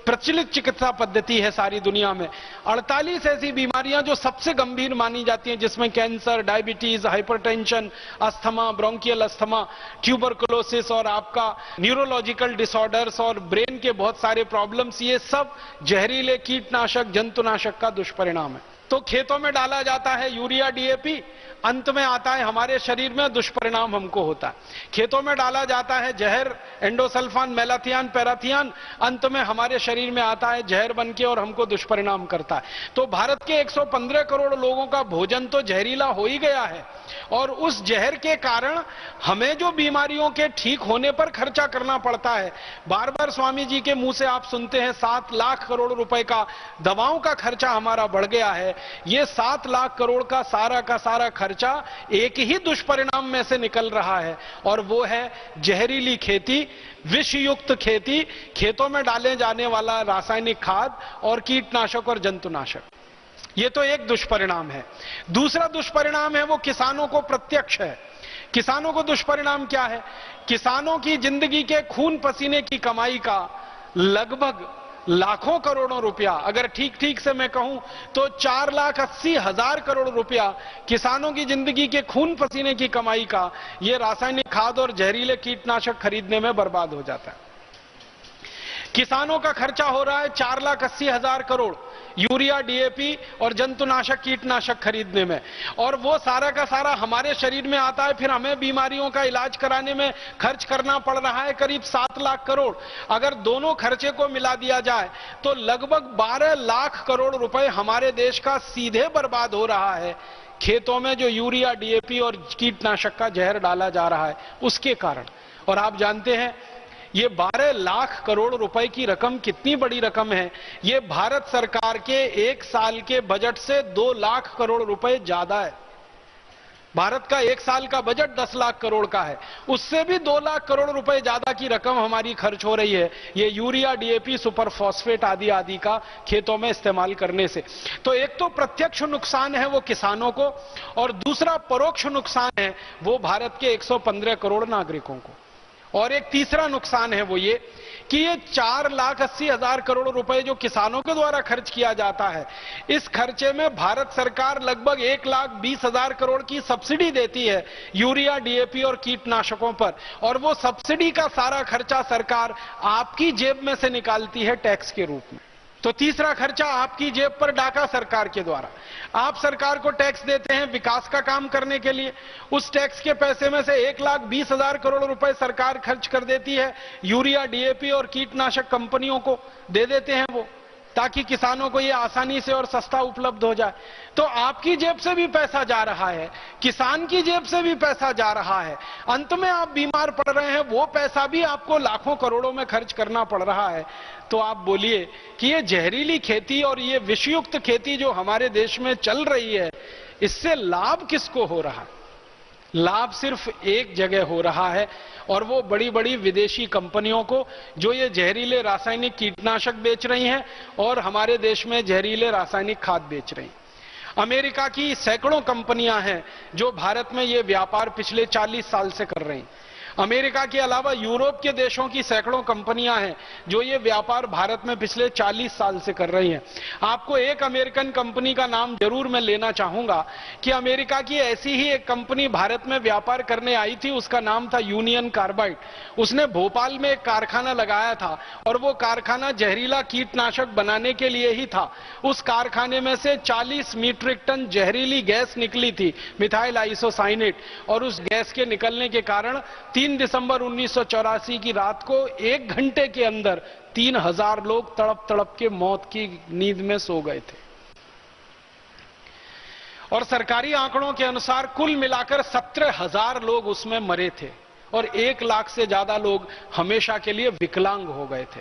प्रचलित चिकित्सा पद्धति है सारी दुनिया में। 48 ऐसी बीमारियां जो सबसे गंभीर मानी जाती हैं जिसमें cancer, diabetes, hypertension, asthma, bronchial asthma, tuberculosis और आपका न्यूरोलॉजिकल डिसऑर्डर्स और ब्रेन के बहुत सारे प्रॉब्लम्स, ये सब जहरीले कीटनाशक जंतुनाशक का दुष्परिणाम है। तो खेतों में डाला जाता है यूरिया, डीएपी, अंत में आता है हमारे शरीर में दुष्परिणाम हमको होता है। खेतों में डाला जाता है जहर, एंडोसल्फान, मेलाथियान, पैराथियान, अंत में हमारे शरीर में आता है जहर बनके और हमको दुष्परिणाम करता है। तो भारत के 115 करोड़ लोगों का भोजन तो जहरीला हो ही गया है और उस जहर के कारण हमें जो बीमारियों के ठीक होने पर खर्चा करना पड़ता है, बार बार स्वामी जी के मुंह से आप सुनते हैं 7 लाख करोड़ रुपए का दवाओं का खर्चा हमारा बढ़ गया है। ये 7 लाख करोड़ का सारा खर्चा एक ही दुष्परिणाम में से निकल रहा है और वो है जहरीली खेती, विषयुक्त खेती, खेतों में डाले जाने वाला रासायनिक खाद और कीटनाशक और जंतुनाशक। ये तो एक दुष्परिणाम है। दूसरा दुष्परिणाम है वो किसानों को प्रत्यक्ष है। किसानों को दुष्परिणाम क्या है? किसानों की जिंदगी के खून पसीने की कमाई का लगभग लाखों करोड़ों रुपया, अगर ठीक से मैं कहूं तो 4,80,000 करोड़ रुपया किसानों की जिंदगी के खून पसीने की कमाई का ये रासायनिक खाद और जहरीले कीटनाशक खरीदने में बर्बाद हो जाता है। किसानों का खर्चा हो रहा है 4,80,000 करोड़ यूरिया, डीएपी और जंतुनाशक कीटनाशक खरीदने में, और वो सारा का सारा हमारे शरीर में आता है। फिर हमें बीमारियों का इलाज कराने में खर्च करना पड़ रहा है करीब 7 लाख करोड़। अगर दोनों खर्चे को मिला दिया जाए तो लगभग 12 लाख करोड़ रुपए हमारे देश का सीधे बर्बाद हो रहा है खेतों में जो यूरिया, डीएपी और कीटनाशक का जहर डाला जा रहा है उसके कारण। और आप जानते हैं ये 12 लाख करोड़ रुपए की रकम कितनी बड़ी रकम है। ये भारत सरकार के एक साल के बजट से 2 लाख करोड़ रुपए ज्यादा है। भारत का एक साल का बजट 10 लाख करोड़ का है, उससे भी 2 लाख करोड़ रुपए ज्यादा की रकम हमारी खर्च हो रही है ये यूरिया, डीएपी, सुपर फॉस्फेट आदि आदि का खेतों में इस्तेमाल करने से। तो एक तो प्रत्यक्ष नुकसान है वो किसानों को, और दूसरा परोक्ष नुकसान है वो भारत के 115 करोड़ नागरिकों को। और एक तीसरा नुकसान है वो ये कि ये 4,80,000 करोड़ रुपए जो किसानों के द्वारा खर्च किया जाता है, इस खर्चे में भारत सरकार लगभग 1,20,000 करोड़ की सब्सिडी देती है यूरिया, डीएपी और कीटनाशकों पर, और वो सब्सिडी का सारा खर्चा सरकार आपकी जेब में से निकालती है टैक्स के रूप में। तो तीसरा खर्चा आपकी जेब पर डाका सरकार के द्वारा। आप सरकार को टैक्स देते हैं विकास का काम करने के लिए, उस टैक्स के पैसे में से 1,20,000 करोड़ रुपए सरकार खर्च कर देती है यूरिया, डीएपी और कीटनाशक कंपनियों को दे देते हैं वो, ताकि किसानों को ये आसानी से और सस्ता उपलब्ध हो जाए। तो आपकी जेब से भी पैसा जा रहा है, किसान की जेब से भी पैसा जा रहा है, अंत में आप बीमार पड़ रहे हैं, वो पैसा भी आपको लाखों करोड़ों में खर्च करना पड़ रहा है। तो आप बोलिए कि ये जहरीली खेती और ये विषयुक्त खेती जो हमारे देश में चल रही है, इससे लाभ किसको हो रहा है? लाभ सिर्फ एक जगह हो रहा है, और वो बड़ी बड़ी विदेशी कंपनियों को जो ये जहरीले रासायनिक कीटनाशक बेच रही हैं और हमारे देश में जहरीले रासायनिक खाद बेच रही हैं। अमेरिका की सैकड़ों कंपनियां हैं जो भारत में ये व्यापार पिछले 40 साल से कर रही हैं। अमेरिका के अलावा यूरोप के देशों की सैकड़ों कंपनियां हैं जो ये व्यापार भारत में पिछले 40 साल से कर रही हैं। आपको एक अमेरिकन कंपनी का नाम जरूर मैं लेना चाहूंगा कि अमेरिका की ऐसी ही एक कंपनी भारत में व्यापार करने आई थी, उसका नाम था यूनियन कार्बाइड। उसने भोपाल में एक कारखाना लगाया था और वो कारखाना जहरीला कीटनाशक बनाने के लिए ही था। उस कारखाने में से 40 मीट्रिक टन जहरीली गैस निकली थी, मिथाइल आइसोसाइनेट, और उस गैस के निकलने के कारण 3 दिसंबर 1984 की रात को 1 घंटे के अंदर 3000 लोग तड़प तड़प के मौत की नींद में सो गए थे। और सरकारी आंकड़ों के अनुसार कुल मिलाकर 17,000 लोग उसमें मरे थे और 1 लाख से ज्यादा लोग हमेशा के लिए विकलांग हो गए थे।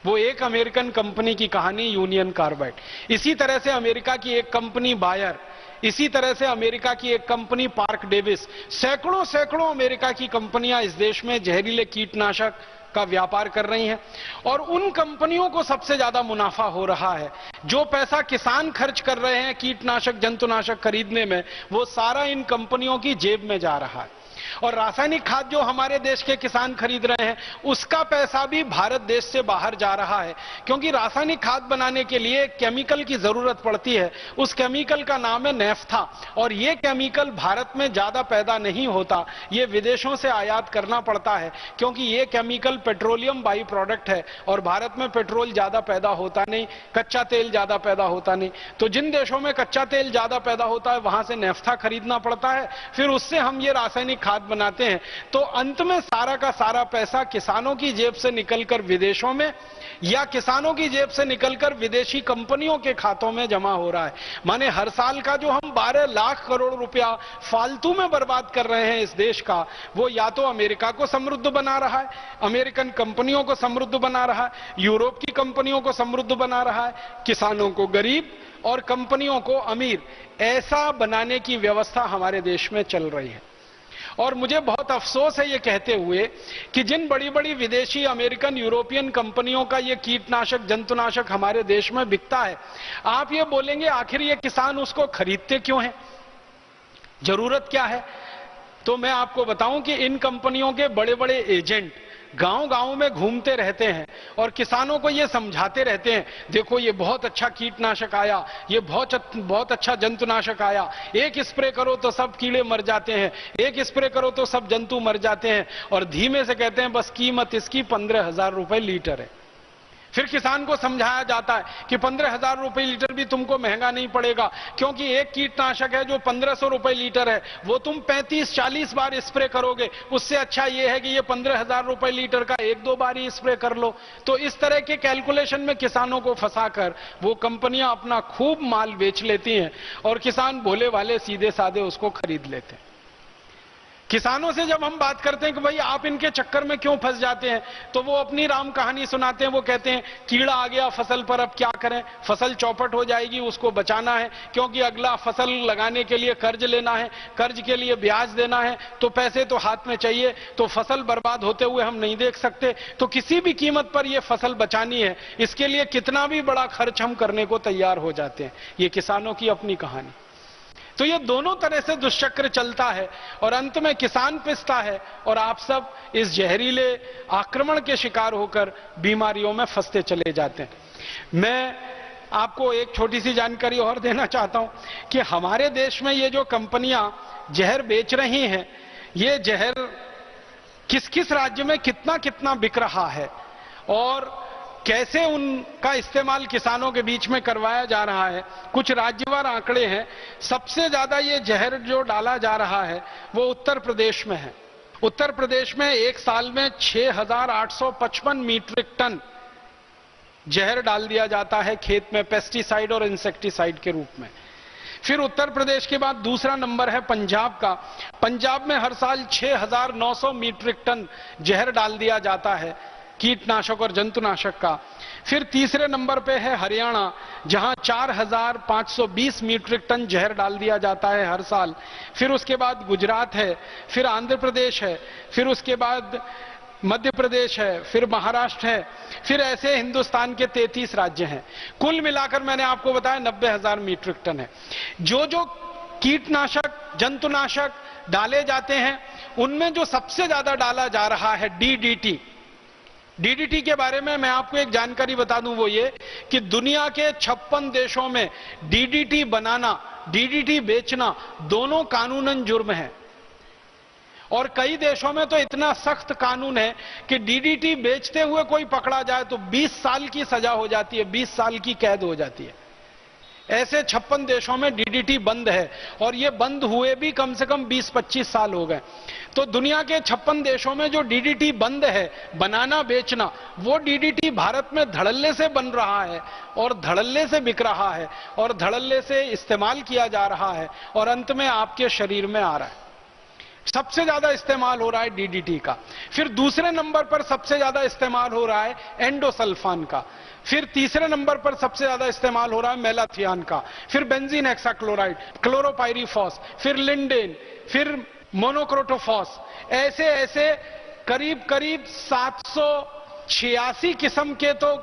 वो एक अमेरिकन कंपनी की कहानी यूनियन कार्बाइड। इसी तरह से अमेरिका की एक कंपनी बायर, इसी तरह से अमेरिका की एक कंपनी पार्क डेविस, सैकड़ों सैकड़ों अमेरिका की कंपनियां इस देश में जहरीले कीटनाशक का व्यापार कर रही हैं और उन कंपनियों को सबसे ज्यादा मुनाफा हो रहा है। जो पैसा किसान खर्च कर रहे हैं कीटनाशक जंतुनाशक खरीदने में, वो सारा इन कंपनियों की जेब में जा रहा है। और रासायनिक खाद जो हमारे देश के किसान खरीद रहे हैं, उसका पैसा भी भारत देश से बाहर जा रहा है, क्योंकि रासायनिक खाद बनाने के लिए केमिकल की जरूरत पड़ती है। उस केमिकल का नाम है नेफ्था, और ये केमिकल भारत में ज्यादा पैदा नहीं होता, ये विदेशों से आयात करना पड़ता है, क्योंकि ये केमिकल पेट्रोलियम बाई प्रोडक्ट है और भारत में पेट्रोल ज्यादा पैदा होता नहीं, कच्चा तेल ज्यादा पैदा होता नहीं। तो जिन देशों में कच्चा तेल ज्यादा पैदा होता है वहां से नेफ्था खरीदना पड़ता है, फिर उससे हम ये रासायनिक खाद बनाते हैं। तो अंत में सारा का सारा पैसा किसानों की जेब से निकलकर विदेशों में या किसानों की जेब से निकलकर विदेशी कंपनियों के खातों में जमा हो रहा है। माने हर साल का जो हम 12 लाख करोड़ रुपया फालतू में बर्बाद कर रहे हैं इस देश का, वो या तो अमेरिका को समृद्ध बना रहा है, अमेरिकन कंपनियों को समृद्ध बना रहा है, यूरोप की कंपनियों को समृद्ध बना रहा है, किसानों को गरीब और कंपनियों को अमीर, ऐसा बनाने की व्यवस्था हमारे देश में चल रही है। और मुझे बहुत अफसोस है ये कहते हुए कि जिन बड़ी बड़ी विदेशी अमेरिकन यूरोपियन कंपनियों का ये कीटनाशक जंतुनाशक हमारे देश में बिकता है, आप ये बोलेंगे आखिर ये किसान उसको खरीदते क्यों हैं, जरूरत क्या है? तो मैं आपको बताऊं कि इन कंपनियों के बड़े बड़े एजेंट गांव-गांव में घूमते रहते हैं और किसानों को ये समझाते रहते हैं, देखो ये बहुत अच्छा कीटनाशक आया, ये बहुत अच्छा जंतुनाशक आया, एक स्प्रे करो तो सब कीड़े मर जाते हैं, एक स्प्रे करो तो सब जंतु मर जाते हैं, और धीमे से कहते हैं बस कीमत इसकी 15,000 रुपए लीटर है। फिर किसान को समझाया जाता है कि 15,000 रुपए लीटर भी तुमको महंगा नहीं पड़ेगा, क्योंकि एक कीटनाशक है जो 1500 रुपए लीटर है, वो तुम 35-40 बार स्प्रे करोगे, उससे अच्छा यह है कि ये 15,000 रुपए लीटर का 1-2 बार ही स्प्रे कर लो। तो इस तरह के कैलकुलेशन में किसानों को फंसाकर वो कंपनियां अपना खूब माल बेच लेती हैं और किसान भोले वाले सीधे साधे उसको खरीद लेते हैं। किसानों से जब हम बात करते हैं कि भाई आप इनके चक्कर में क्यों फंस जाते हैं, तो वो अपनी राम कहानी सुनाते हैं। वो कहते हैं कीड़ा आ गया फसल पर, अब क्या करें, फसल चौपट हो जाएगी, उसको बचाना है, क्योंकि अगला फसल लगाने के लिए कर्ज लेना है, कर्ज के लिए ब्याज देना है, तो पैसे तो हाथ में चाहिए, तो फसल बर्बाद होते हुए हम नहीं देख सकते, तो किसी भी कीमत पर यह फसल बचानी है, इसके लिए कितना भी बड़ा खर्च हम करने को तैयार हो जाते हैं। ये किसानों की अपनी कहानी। तो ये दोनों तरह से दुष्चक्र चलता है और अंत में किसान पिसता है और आप सब इस जहरीले आक्रमण के शिकार होकर बीमारियों में फंसते चले जाते हैं। मैं आपको एक छोटी सी जानकारी और देना चाहता हूं कि हमारे देश में ये जो कंपनियां जहर बेच रही हैं, ये जहर किस किस राज्य में कितना कितना बिक रहा है और कैसे उनका इस्तेमाल किसानों के बीच में करवाया जा रहा है, कुछ राज्यवार आंकड़े हैं। सबसे ज्यादा ये जहर जो डाला जा रहा है वो उत्तर प्रदेश में है। उत्तर प्रदेश में एक साल में 6,855 मीट्रिक टन जहर डाल दिया जाता है खेत में, पेस्टिसाइड और इंसेक्टिसाइड के रूप में। फिर उत्तर प्रदेश के बाद दूसरा नंबर है पंजाब का। पंजाब में हर साल 6,900 मीट्रिक टन जहर डाल दिया जाता है कीटनाशक और जंतुनाशक का। फिर तीसरे नंबर पे है हरियाणा, जहां 4,520 मीट्रिक टन जहर डाल दिया जाता है हर साल। फिर उसके बाद गुजरात है, फिर आंध्र प्रदेश है, फिर उसके बाद मध्य प्रदेश है, फिर महाराष्ट्र है, फिर ऐसे हिंदुस्तान के 33 राज्य हैं। कुल मिलाकर मैंने आपको बताया 90,000 मीट्रिक टन है। जो कीटनाशक, जंतुनाशक डाले जाते हैं, उनमें जो सबसे ज्यादा डाला जा रहा है डीडीटी। डीडीटी के बारे में मैं आपको एक जानकारी बता दूं, वो ये कि दुनिया के 56 देशों में डीडीटी बनाना, डीडीटी बेचना दोनों कानूनन जुर्म है। और कई देशों में तो इतना सख्त कानून है कि डीडीटी बेचते हुए कोई पकड़ा जाए तो 20 साल की सजा हो जाती है, 20 साल की कैद हो जाती है। ऐसे 56 देशों में डीडीटी बंद है, और ये बंद हुए भी कम से कम 20-25 साल हो गए। तो दुनिया के 56 देशों में जो डीडीटी बंद है बनाना बेचना, वो डीडीटी भारत में धड़ल्ले से बन रहा है और धड़ल्ले से बिक रहा है और धड़ल्ले से इस्तेमाल किया जा रहा है और अंत में आपके शरीर में आ रहा है। सबसे ज्यादा इस्तेमाल हो रहा है डीडीटी का। फिर दूसरे नंबर पर सबसे ज्यादा इस्तेमाल हो रहा है एंडोसल्फान का। फिर तीसरे नंबर पर सबसे ज्यादा इस्तेमाल हो रहा है मेलाथियान का। फिर बेंजीन हेक्साक्लोराइड, क्लोरोपाइरीफॉस, फिर लिंडेन, फिर मोनोक्रोटोफॉस। ऐसे ऐसे करीब करीब 786 किस्म के तो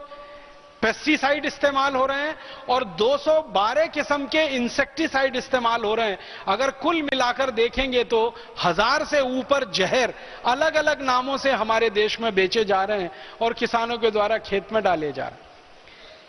पेस्टिसाइड इस्तेमाल हो रहे हैं और 212 किस्म के इंसेक्टिसाइड इस्तेमाल हो रहे हैं। अगर कुल मिलाकर देखेंगे तो 1000 से ऊपर जहर अलग अलग नामों से हमारे देश में बेचे जा रहे हैं और किसानों के द्वारा खेत में डाले जा रहे हैं।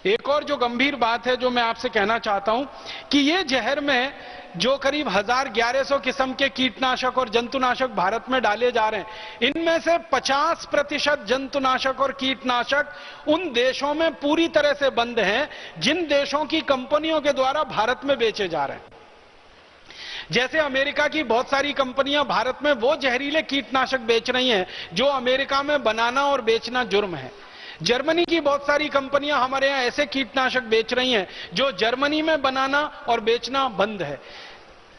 एक और जो गंभीर बात है जो मैं आपसे कहना चाहता हूं कि ये जहर में जो करीब 1100 किस्म के कीटनाशक और जंतुनाशक भारत में डाले जा रहे हैं, इनमें से 50% जंतुनाशक और कीटनाशक उन देशों में पूरी तरह से बंद हैं जिन देशों की कंपनियों के द्वारा भारत में बेचे जा रहे हैं। जैसे अमेरिका की बहुत सारी कंपनियां भारत में वो जहरीले कीटनाशक बेच रही हैं जो अमेरिका में बनाना और बेचना जुर्म है। जर्मनी की बहुत सारी कंपनियां हमारे यहां ऐसे कीटनाशक बेच रही हैं जो जर्मनी में बनाना और बेचना बंद है।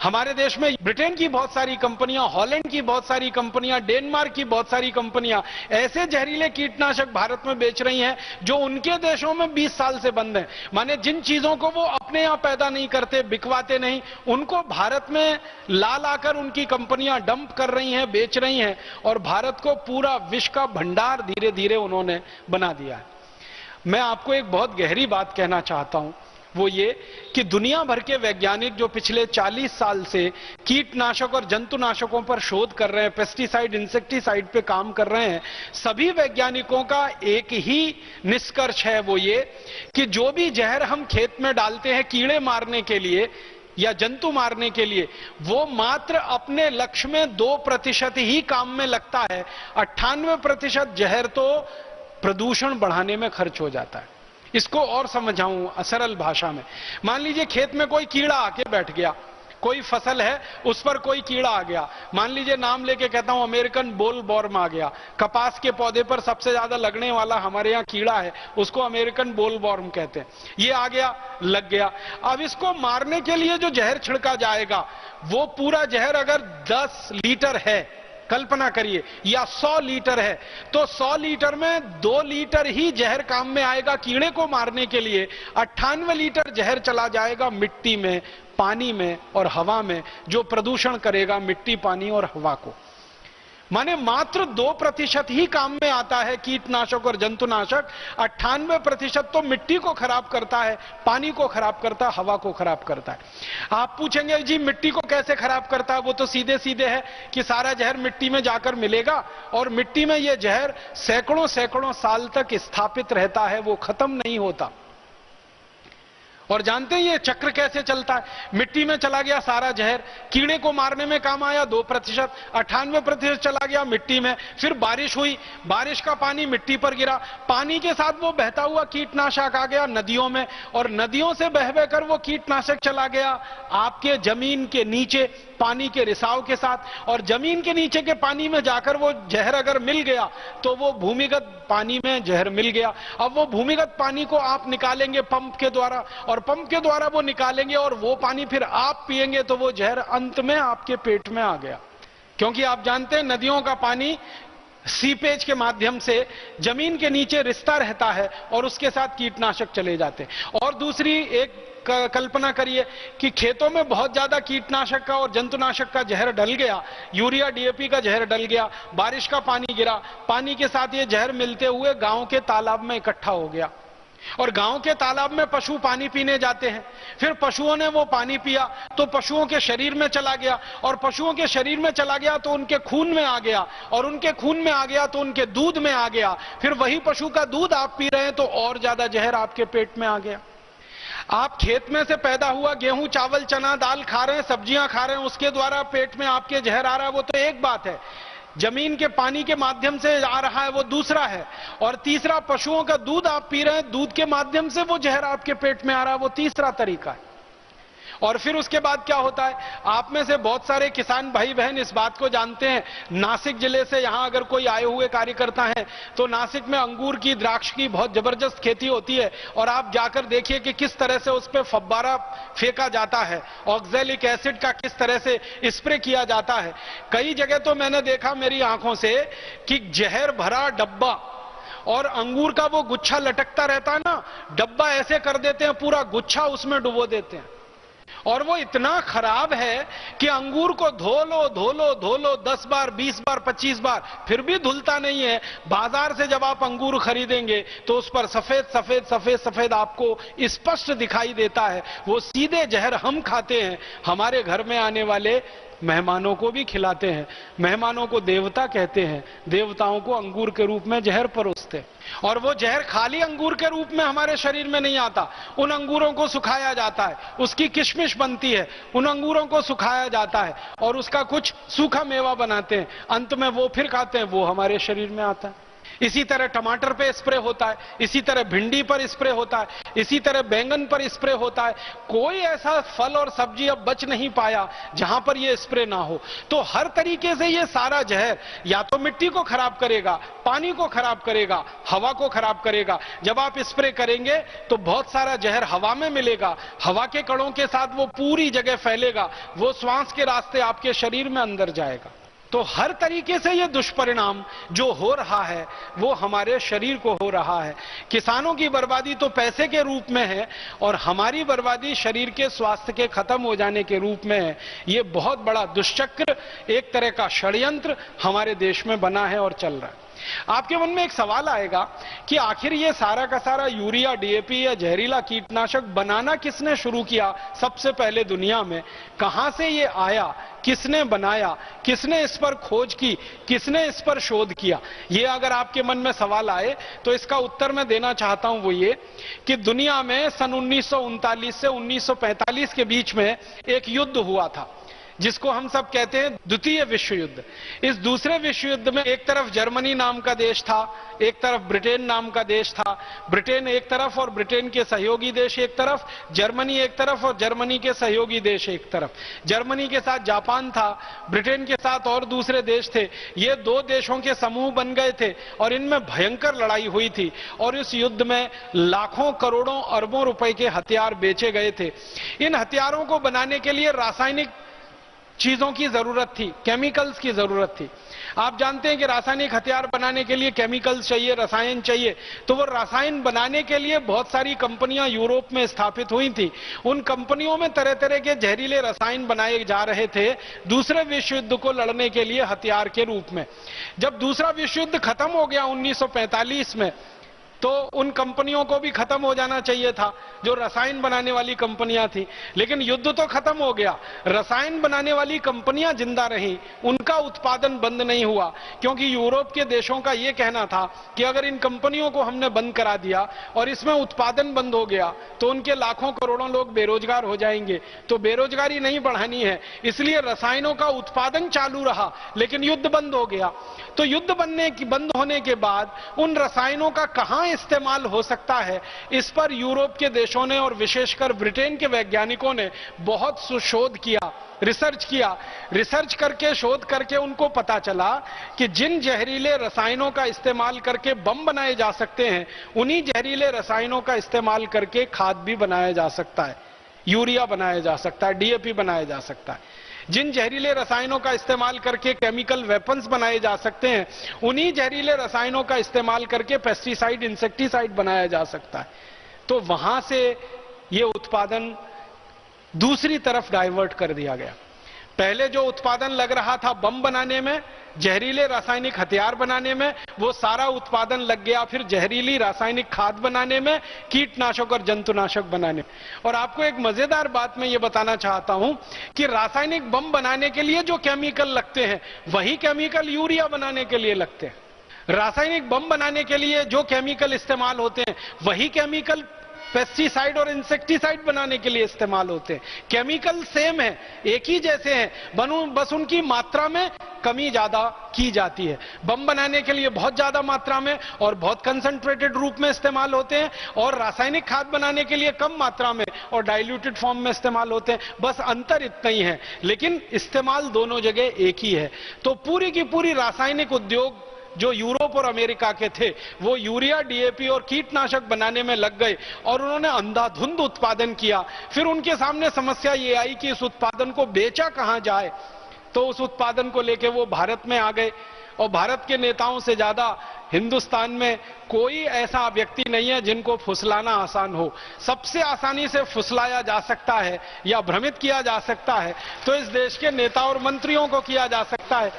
हमारे देश में ब्रिटेन की बहुत सारी कंपनियां, हॉलैंड की बहुत सारी कंपनियां, डेनमार्क की बहुत सारी कंपनियां ऐसे जहरीले कीटनाशक भारत में बेच रही हैं जो उनके देशों में 20 साल से बंद हैं। माने जिन चीजों को वो अपने यहां पैदा नहीं करते, बिकवाते नहीं, उनको भारत में ला लाकर उनकी कंपनियां डंप कर रही हैं, बेच रही हैं और भारत को पूरा विष का भंडार धीरे धीरे उन्होंने बना दिया है। मैं आपको एक बहुत गहरी बात कहना चाहता हूं, वो ये कि दुनिया भर के वैज्ञानिक जो पिछले 40 साल से कीटनाशक और जंतुनाशकों पर शोध कर रहे हैं, पेस्टिसाइड, इंसेक्टिसाइड पे काम कर रहे हैं, सभी वैज्ञानिकों का एक ही निष्कर्ष है, वो ये कि जो भी जहर हम खेत में डालते हैं कीड़े मारने के लिए या जंतु मारने के लिए, वो मात्र अपने लक्ष्य में 2% ही काम में लगता है। 98% जहर तो प्रदूषण बढ़ाने में खर्च हो जाता है। इसको और समझाऊं सरल भाषा में, मान लीजिए खेत में कोई कीड़ा आके बैठ गया, कोई फसल है उस पर कोई कीड़ा आ गया, मान लीजिए नाम लेके कहता हूं अमेरिकन बोलवॉर्म आ गया। कपास के पौधे पर सबसे ज्यादा लगने वाला हमारे यहां कीड़ा है, उसको अमेरिकन बोलवॉर्म कहते हैं। ये आ गया, लग गया। अब इसको मारने के लिए जो जहर छिड़का जाएगा, वो पूरा जहर अगर 10 लीटर है, कल्पना करिए, या 100 लीटर है, तो 100 लीटर में 2 लीटर ही जहर काम में आएगा कीड़े को मारने के लिए। 98 लीटर जहर चला जाएगा मिट्टी में, पानी में और हवा में, जो प्रदूषण करेगा मिट्टी, पानी और हवा को। माने मात्र 2% ही काम में आता है कीटनाशक और जंतुनाशक। 98% तो मिट्टी को खराब करता है, पानी को खराब करता है, हवा को खराब करता है। आप पूछेंगे जी मिट्टी को कैसे खराब करता है? वो तो सीधे सीधे है कि सारा जहर मिट्टी में जाकर मिलेगा और मिट्टी में यह जहर सैकड़ों सैकड़ों साल तक स्थापित रहता है, वो खत्म नहीं होता। और जानते हैं ये चक्र कैसे चलता है? मिट्टी में चला गया सारा जहर, कीड़े को मारने में काम आया 2%, 98% चला गया मिट्टी में। फिर बारिश हुई, बारिश का पानी मिट्टी पर गिरा, पानी के साथ वो बहता हुआ कीटनाशक आ गया नदियों में, और नदियों से बह बहकर वो कीटनाशक चला गया आपके जमीन के नीचे पानी के रिसाव के साथ। और जमीन के नीचे के पानी में जाकर वो जहर अगर मिल गया तो वो भूमिगत पानी में जहर मिल गया। अब वो भूमिगत पानी को आप निकालेंगे पंप के द्वारा, और पंप के द्वारा वो निकालेंगे और वो पानी फिर आप पिएंगे तो वो जहर अंत में आपके पेट में आ गया। क्योंकि आप जानते हैं नदियों का पानी सीपेज के माध्यम से जमीन के नीचे रिश्ता रहता है और उसके साथ कीटनाशक चले जाते हैं। और दूसरी एक कल्पना करिए कि खेतों में बहुत ज्यादा कीटनाशक का और जंतुनाशक का जहर डल गया, यूरिया डीएपी का जहर डल गया, बारिश का पानी गिरा, पानी के साथ ये जहर मिलते हुए गांव के तालाब में इकट्ठा हो गया। और गांव के तालाब में पशु पानी पीने जाते हैं, फिर पशुओं ने वो पानी पिया तो पशुओं के शरीर में चला गया, और पशुओं के शरीर में चला गया तो उनके खून में आ गया, और उनके खून में आ गया तो उनके दूध में आ गया, फिर वही पशु का दूध आप पी रहे हैं तो और ज्यादा जहर आपके पेट में आ गया। आप खेत में से पैदा हुआ गेहूं चावल चना दाल खा रहे हैं, सब्जियां खा रहे हैं, उसके द्वारा पेट में आपके जहर आ रहा है, वो तो एक बात है। जमीन के पानी के माध्यम से आ रहा है वो दूसरा है, और तीसरा पशुओं का दूध आप पी रहे हैं, दूध के माध्यम से वो जहर आपके पेट में आ रहा है, वो तीसरा तरीका है। और फिर उसके बाद क्या होता है, आप में से बहुत सारे किसान भाई बहन इस बात को जानते हैं, नासिक जिले से यहां अगर कोई आए हुए कार्यकर्ता हैं तो नासिक में अंगूर की द्राक्ष की बहुत जबरदस्त खेती होती है, और आप जाकर देखिए कि किस तरह से उस पर फव्वारा फेंका जाता है, ऑक्सैलिक एसिड का किस तरह से स्प्रे किया जाता है। कई जगह तो मैंने देखा मेरी आंखों से कि जहर भरा डब्बा और अंगूर का वो गुच्छा लटकता रहता है ना, डब्बा ऐसे कर देते हैं, पूरा गुच्छा उसमें डुबो देते हैं, और वो इतना खराब है कि अंगूर को धो लो 10 बार 20 बार 25 बार फिर भी धुलता नहीं है। बाजार से जब आप अंगूर खरीदेंगे तो उस पर सफेद सफेद सफेद सफेद आपको स्पष्ट दिखाई देता है। वो सीधे जहर हम खाते हैं, हमारे घर में आने वाले मेहमानों को भी खिलाते हैं। मेहमानों को देवता कहते हैं, देवताओं को अंगूर के रूप में जहर परोसते, और वो जहर खाली अंगूर के रूप में हमारे शरीर में नहीं आता। उन अंगूरों को सुखाया जाता है, उसकी किशमिश बनती है, उन अंगूरों को सुखाया जाता है और उसका कुछ सूखा मेवा बनाते हैं, अंत में वो फिर खाते हैं, वो हमारे शरीर में आता है। इसी तरह टमाटर पे स्प्रे होता है, इसी तरह भिंडी पर स्प्रे होता है, इसी तरह बैंगन पर स्प्रे होता है। कोई ऐसा फल और सब्जी अब बच नहीं पाया जहां पर यह स्प्रे ना हो। तो हर तरीके से ये सारा जहर या तो मिट्टी को खराब करेगा, पानी को खराब करेगा, हवा को खराब करेगा। जब आप स्प्रे करेंगे तो बहुत सारा जहर हवा में मिलेगा, हवा के कणों के साथ वो पूरी जगह फैलेगा, वो श्वास के रास्ते आपके शरीर में अंदर जाएगा। तो हर तरीके से ये दुष्परिणाम जो हो रहा है वो हमारे शरीर को हो रहा है। किसानों की बर्बादी तो पैसे के रूप में है और हमारी बर्बादी शरीर के स्वास्थ्य के खत्म हो जाने के रूप में है। ये बहुत बड़ा दुष्चक्र, एक तरह का षड्यंत्र हमारे देश में बना है और चल रहा है। आपके मन में एक सवाल आएगा कि आखिर ये सारा का सारा यूरिया, डीएपी या जहरीला कीटनाशक बनाना किसने शुरू किया सबसे पहले दुनिया में? कहां से ये आया, किसने बनाया, किसने इस पर खोज की, किसने इस पर शोध किया? ये अगर आपके मन में सवाल आए तो इसका उत्तर मैं देना चाहता हूं, वो ये कि दुनिया में सन 1939 से 1945 के बीच में एक युद्ध हुआ था जिसको हम सब कहते हैं द्वितीय विश्व युद्ध। इस दूसरे विश्व युद्ध में एक तरफ जर्मनी नाम का देश था, एक तरफ ब्रिटेन नाम का देश था। ब्रिटेन एक तरफ और ब्रिटेन के सहयोगी देश एक तरफ, जर्मनी एक तरफ और जर्मनी के सहयोगी देश एक तरफ। जर्मनी के साथ जापान था, ब्रिटेन के साथ और दूसरे देश थे। ये दो देशों के समूह बन गए थे और इनमें भयंकर लड़ाई हुई थी और इस युद्ध में लाखों करोड़ों अरबों रुपए के हथियार बेचे गए थे। इन हथियारों को बनाने के लिए रासायनिक चीजों की जरूरत थी, केमिकल्स की जरूरत थी। आप जानते हैं कि रासायनिक हथियार बनाने के लिए केमिकल्स चाहिए, रसायन चाहिए। तो वो रसायन बनाने के लिए बहुत सारी कंपनियां यूरोप में स्थापित हुई थी। उन कंपनियों में तरह तरह के जहरीले रसायन बनाए जा रहे थे दूसरे विश्व युद्ध को लड़ने के लिए हथियार के रूप में। जब दूसरा विश्व युद्ध खत्म हो गया 1945 में, तो उन कंपनियों को भी खत्म हो जाना चाहिए था जो रसायन बनाने वाली कंपनियां थी। लेकिन युद्ध तो खत्म हो गया, रसायन बनाने वाली कंपनियां जिंदा रहीं, उनका उत्पादन बंद नहीं हुआ, क्योंकि यूरोप के देशों का यह कहना था कि अगर इन कंपनियों को हमने बंद करा दिया और इसमें उत्पादन बंद हो गया तो उनके लाखों करोड़ों लोग बेरोजगार हो जाएंगे। तो बेरोजगारी नहीं बढ़ानी है, इसलिए रसायनों का उत्पादन चालू रहा, लेकिन युद्ध बंद हो गया। तो युद्ध बंद होने के बाद उन रसायनों का कहां इस्तेमाल हो सकता है, इस पर यूरोप के देशों ने और विशेषकर ब्रिटेन के वैज्ञानिकों ने बहुत शोध किया, रिसर्च किया। रिसर्च करके, शोध करके उनको पता चला कि जिन जहरीले रसायनों का इस्तेमाल करके बम बनाए जा सकते हैं, उन्हीं जहरीले रसायनों का इस्तेमाल करके खाद भी बनाया जा सकता है, यूरिया बनाया जा सकता है, डीएपी बनाया जा सकता है। जिन जहरीले रसायनों का इस्तेमाल करके केमिकल वेपन्स बनाए जा सकते हैं, उन्हीं जहरीले रसायनों का इस्तेमाल करके पेस्टिसाइड, इंसेक्टिसाइड बनाया जा सकता है। तो वहां से ये उत्पादन दूसरी तरफ डाइवर्ट कर दिया गया। पहले जो उत्पादन लग रहा था बम बनाने में, जहरीले रासायनिक हथियार बनाने में, वो सारा उत्पादन लग गया फिर जहरीली रासायनिक खाद बनाने में, कीटनाशक और जंतुनाशक बनाने में। और आपको एक मजेदार बात मैं ये बताना चाहता हूं कि रासायनिक बम बनाने के लिए जो केमिकल लगते हैं वही केमिकल यूरिया बनाने के लिए लगते हैं। रासायनिक बम बनाने के लिए जो केमिकल इस्तेमाल होते हैं वही केमिकल पेस्टिसाइड और इंसेक्टिसाइड बनाने के लिए इस्तेमाल होते हैं। केमिकल सेम है, एक ही जैसे हैं, बस उनकी मात्रा में कमी ज्यादा की जाती है। बम बनाने के लिए बहुत ज्यादा मात्रा में और बहुत कंसंट्रेटेड रूप में इस्तेमाल होते हैं, और रासायनिक खाद बनाने के लिए कम मात्रा में और डाइल्यूटेड फॉर्म में इस्तेमाल होते हैं। बस अंतर इतना ही है, लेकिन इस्तेमाल दोनों जगह एक ही है। तो पूरी की पूरी रासायनिक उद्योग जो यूरोप और अमेरिका के थे वो यूरिया, डीएपी और कीटनाशक बनाने में लग गए और उन्होंने अंधाधुंध उत्पादन किया। फिर उनके सामने समस्या ये आई कि इस उत्पादन को बेचा कहां जाए, तो उस उत्पादन को लेकर वो भारत में आ गए। और भारत के नेताओं से ज्यादा हिंदुस्तान में कोई ऐसा व्यक्ति नहीं है जिनको फुसलाना आसान हो। सबसे आसानी से फुसलाया जा सकता है या भ्रमित किया जा सकता है तो इस देश के नेता और मंत्रियों को किया जा सकता है,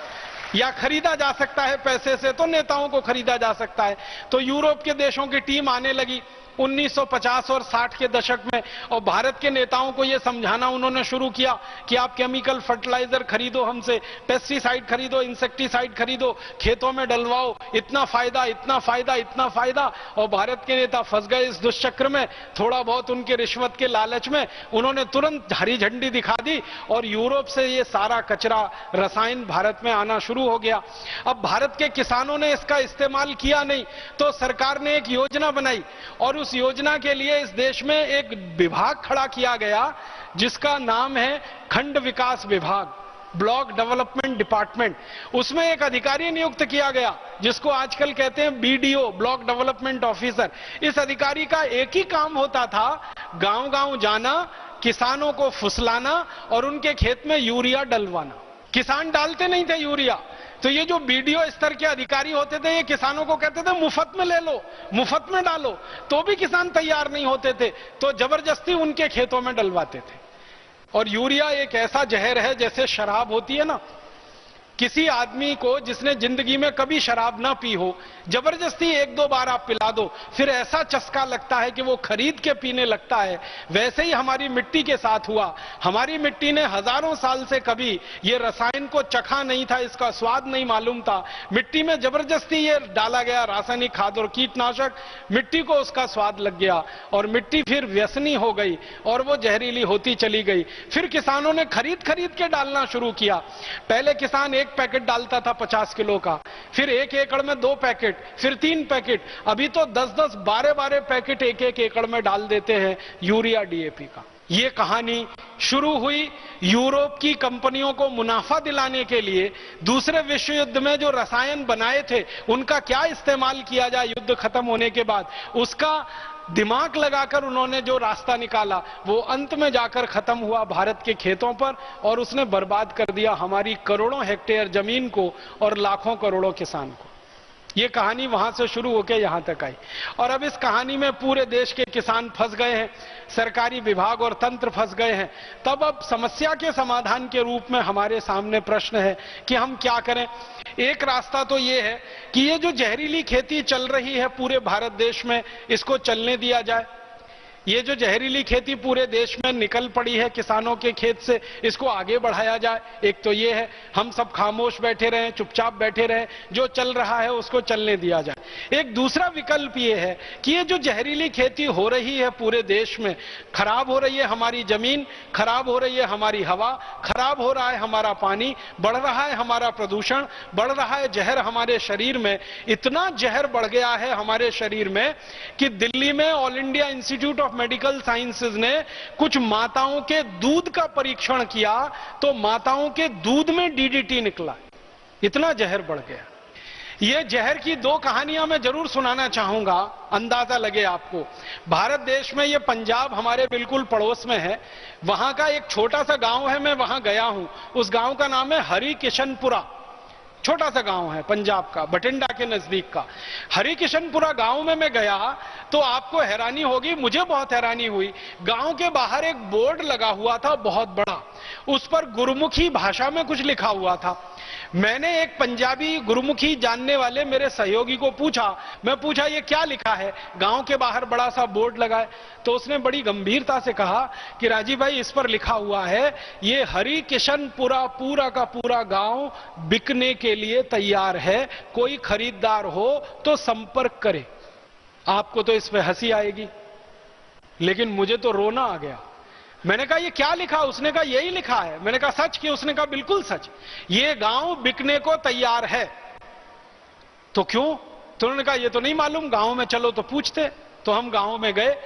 या खरीदा जा सकता है पैसे से तो नेताओं को खरीदा जा सकता है। तो यूरोप के देशों की टीम आने लगी 1950 और 60 के दशक में, और भारत के नेताओं को यह समझाना उन्होंने शुरू किया कि आप केमिकल फर्टिलाइजर खरीदो हमसे, पेस्टिसाइड खरीदो, इंसेक्टिसाइड खरीदो, खेतों में डलवाओ, इतना फायदा, इतना फायदा, इतना फायदा। और भारत के नेता फंस गए इस दुष्चक्र में। थोड़ा बहुत उनके रिश्वत के लालच में उन्होंने तुरंत हरी झंडी दिखा दी और यूरोप से ये सारा कचरा, रसायन भारत में आना शुरू हो गया। अब भारत के किसानों ने इसका इस्तेमाल किया नहीं, तो सरकार ने एक योजना बनाई और उस योजना के लिए इस देश में एक विभाग खड़ा किया गया जिसका नाम है खंड विकास विभाग, ब्लॉक डेवलपमेंट डिपार्टमेंट। उसमें एक अधिकारी नियुक्त किया गया जिसको आजकल कहते हैं बीडीओ, ब्लॉक डेवलपमेंट ऑफिसर। इस अधिकारी का एक ही काम होता था गांव-गांव जाना, किसानों को फुसलाना और उनके खेत में यूरिया डलवाना। किसान डालते नहीं थे यूरिया, तो ये जो बीडीओ स्तर के अधिकारी होते थे ये किसानों को कहते थे मुफ्त में ले लो, मुफ्त में डालो, तो भी किसान तैयार नहीं होते थे, तो जबरदस्ती उनके खेतों में डलवाते थे। और यूरिया एक ऐसा जहर है जैसे शराब होती है ना, किसी आदमी को जिसने जिंदगी में कभी शराब ना पी हो, जबरदस्ती एक दो बार आप पिला दो, फिर ऐसा चस्का लगता है कि वो खरीद के पीने लगता है। वैसे ही हमारी मिट्टी के साथ हुआ। हमारी मिट्टी ने हजारों साल से कभी ये रसायन को चखा नहीं था, इसका स्वाद नहीं मालूम था। मिट्टी में जबरदस्ती ये डाला गया रासायनिक खाद और कीटनाशक, मिट्टी को उसका स्वाद लग गया और मिट्टी फिर व्यसनी हो गई और वो जहरीली होती चली गई। फिर किसानों ने खरीद खरीद के डालना शुरू किया। पहले किसान एक पैकेट डालता था 50 किलो का, फिर 1 एकड़ में 2 पैकेट, फिर 3 पैकेट, अभी तो 10-10, 12-12 पैकेट 1-1 एकड़ में डाल देते हैं यूरिया, डीएपी का। ये कहानी शुरू हुई यूरोप की कंपनियों को मुनाफा दिलाने के लिए। दूसरे विश्व युद्ध में जो रसायन बनाए थे उनका क्या इस्तेमाल किया जाए युद्ध खत्म होने के बाद, उसका दिमाग लगाकर उन्होंने जो रास्ता निकाला वो अंत में जाकर खत्म हुआ भारत के खेतों पर, और उसने बर्बाद कर दिया हमारी करोड़ों हेक्टेयर जमीन को और लाखों करोड़ों किसान को। ये कहानी वहां से शुरू होकर यहां तक आई, और अब इस कहानी में पूरे देश के किसान फंस गए हैं, सरकारी विभाग और तंत्र फंस गए हैं। तब अब समस्या के समाधान के रूप में हमारे सामने प्रश्न है कि हम क्या करें। एक रास्ता तो ये है कि ये जो जहरीली खेती चल रही है पूरे भारत देश में, इसको चलने दिया जाए। ये जो जहरीली खेती पूरे देश में निकल पड़ी है किसानों के खेत से, इसको आगे बढ़ाया जाए। एक तो ये है, हम सब खामोश बैठे रहें, चुपचाप बैठे रहें, जो चल रहा है उसको चलने दिया जाए। एक दूसरा विकल्प ये है कि ये जो जहरीली खेती हो रही है पूरे देश में, खराब हो रही है हमारी जमीन, खराब हो रही है हमारी हवा, खराब हो रहा है हमारा पानी, बढ़ रहा है हमारा प्रदूषण, बढ़ रहा है जहर हमारे शरीर में। इतना जहर बढ़ गया है हमारे शरीर में कि दिल्ली में all India institute of medical sciences ने कुछ माताओं के दूध का परीक्षण किया तो माताओं के दूध में डीडीटी निकला। इतना जहर बढ़ गया। ये जहर की 2 कहानियां मैं जरूर सुनाना चाहूंगा, अंदाजा लगे आपको। भारत देश में, ये पंजाब हमारे बिल्कुल पड़ोस में है, वहां का एक छोटा सा गांव है, मैं वहां गया हूं। उस गांव का नाम है हरि किशनपुरा। छोटा सा गांव है पंजाब का, बठिंडा के नजदीक का। हरिकिशनपुरा गांव में मैं गया तो आपको हैरानी होगी, मुझे बहुत हैरानी हुई। गांव के बाहर एक बोर्ड लगा हुआ था बहुत बड़ा, उस पर गुरुमुखी भाषा में कुछ लिखा हुआ था। मैंने एक पंजाबी गुरुमुखी जानने वाले मेरे सहयोगी को पूछा, मैं पूछा ये क्या लिखा है, गांव के बाहर बड़ा सा बोर्ड लगा है। तो उसने बड़ी गंभीरता से कहा कि राजीव भाई, इस पर लिखा हुआ है ये हरिकिशनपुरा पूरा का पूरा गांव बिकने के लिए तैयार है, कोई खरीदार हो तो संपर्क करे। आपको तो इस पे हंसी आएगी, लेकिन मुझे तो रोना आ गया। मैंने कहा ये क्या लिखा? उसने कहा यही लिखा है। मैंने कहा सच? कि उसने कहा बिल्कुल सच, ये गांव बिकने को तैयार है। तो क्यों? तो उन्होंने कहा ये तो नहीं मालूम, गांव में चलो तो पूछते। तो हम गांव में गए,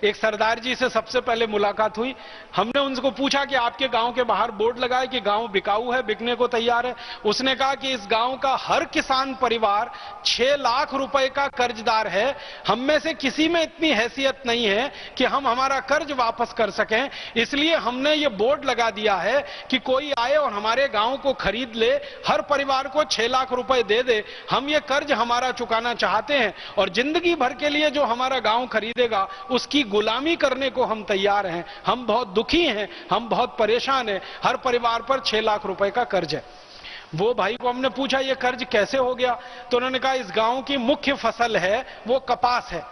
एक सरदार जी से सबसे पहले मुलाकात हुई। हमने उनको पूछा कि आपके गांव के बाहर बोर्ड लगा है कि गांव बिकाऊ है, बिकने को तैयार है। उसने कहा कि इस गांव का हर किसान परिवार 6 लाख रुपए का कर्जदार है। हम में से किसी में इतनी हैसियत नहीं है कि हम हमारा कर्ज वापस कर सकें, इसलिए हमने ये बोर्ड लगा दिया है कि कोई आए और हमारे गांव को खरीद ले, हर परिवार को 6 लाख रुपए दे दे। हम ये कर्ज हमारा चुकाना चाहते हैं और जिंदगी भर के लिए जो हमारा गांव खरीदेगा उसकी गुलामी करने को हम तैयार हैं। हम बहुत दुखी हैं, हम बहुत परेशान हैं, हर परिवार पर 6 लाख रुपए का कर्ज है। वो भाई को हमने पूछा ये कर्ज कैसे हो गया? तो उन्होंने कहा इस गांव की मुख्य फसल है वो कपास है,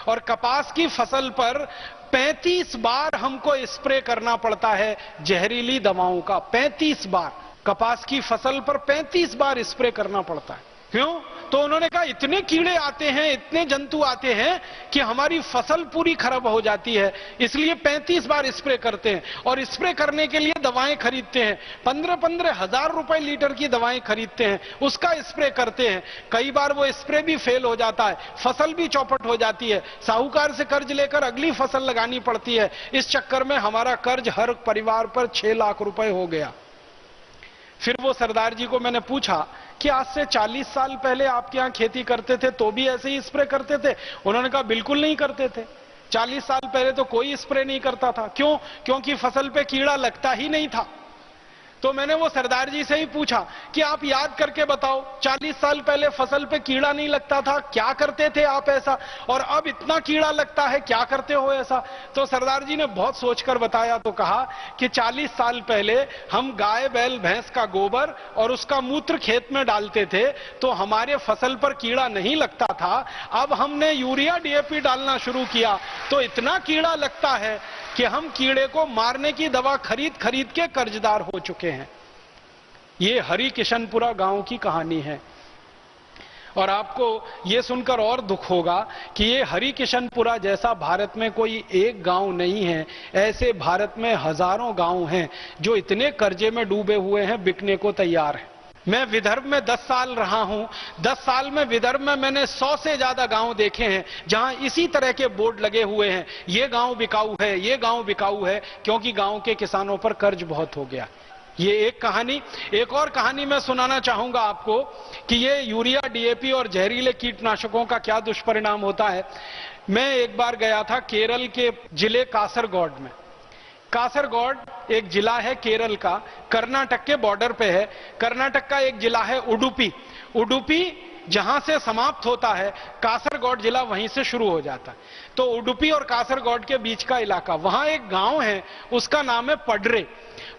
और कपास की फसल पर 35 बार हमको स्प्रे करना पड़ता है जहरीली दवाओं का। 35 बार कपास की फसल पर 35 बार स्प्रे करना पड़ता है। क्यों? तो उन्होंने कहा इतने कीड़े आते हैं, इतने जंतु आते हैं कि हमारी फसल पूरी खराब हो जाती है, इसलिए 35 बार स्प्रे करते हैं। और स्प्रे करने के लिए दवाएं खरीदते हैं, 15-15 हजार रुपए लीटर की दवाएं खरीदते हैं, उसका स्प्रे करते हैं। कई बार वो स्प्रे भी फेल हो जाता है, फसल भी चौपट हो जाती है, साहूकार से कर्ज लेकर अगली फसल लगानी पड़ती है। इस चक्कर में हमारा कर्ज हर परिवार पर 6 लाख रुपए हो गया। फिर वो सरदार जी को मैंने पूछा कि आज से 40 साल पहले आपके यहां खेती करते थे तो भी ऐसे ही स्प्रे करते थे? उन्होंने कहा बिल्कुल नहीं करते थे, 40 साल पहले तो कोई स्प्रे नहीं करता था। क्यों? क्योंकि फसल पे कीड़ा लगता ही नहीं था। तो मैंने वो सरदार जी से ही पूछा कि आप याद करके बताओ, 40 साल पहले फसल पे कीड़ा नहीं लगता था, क्या करते थे आप ऐसा, और अब इतना कीड़ा लगता है, क्या करते हो ऐसा? तो सरदार जी ने बहुत सोचकर बताया, तो कहा कि 40 साल पहले हम गाय बैल भैंस का गोबर और उसका मूत्र खेत में डालते थे तो हमारे फसल पर कीड़ा नहीं लगता था। अब हमने यूरिया डीएपी डालना शुरू किया तो इतना कीड़ा लगता है कि हम कीड़े को मारने की दवा खरीद खरीद के कर्जदार हो चुके हैं। ये हरिकिशनपुरा गांव की कहानी है। और आपको यह सुनकर और दुख होगा कि ये हरिकिशनपुरा जैसा भारत में कोई एक गांव नहीं है, ऐसे भारत में हजारों गांव हैं जो इतने कर्जे में डूबे हुए हैं, बिकने को तैयार हैं। मैं विदर्भ में 10 साल रहा हूं, 10 साल में विदर्भ में मैंने 100 से ज्यादा गांव देखे हैं जहां इसी तरह के बोर्ड लगे हुए हैं, ये गांव बिकाऊ है, ये गांव बिकाऊ है, क्योंकि गांव के किसानों पर कर्ज बहुत हो गया। ये एक कहानी। एक और कहानी मैं सुनाना चाहूंगा आपको कि ये यूरिया डीएपी और जहरीले कीटनाशकों का क्या दुष्परिणाम होता है। मैं एक बार गया था केरल के जिले कासरगोड में। कासरगोड एक जिला है केरल का, कर्नाटक के बॉर्डर पे है। कर्नाटक का एक जिला है उडुपी। उडुपी जहां से समाप्त होता है, कासरगोड जिला वहीं से शुरू हो जाता है। तो उडुपी और कासरगोड के बीच का इलाका, वहां एक गांव है, उसका नाम है पडरे।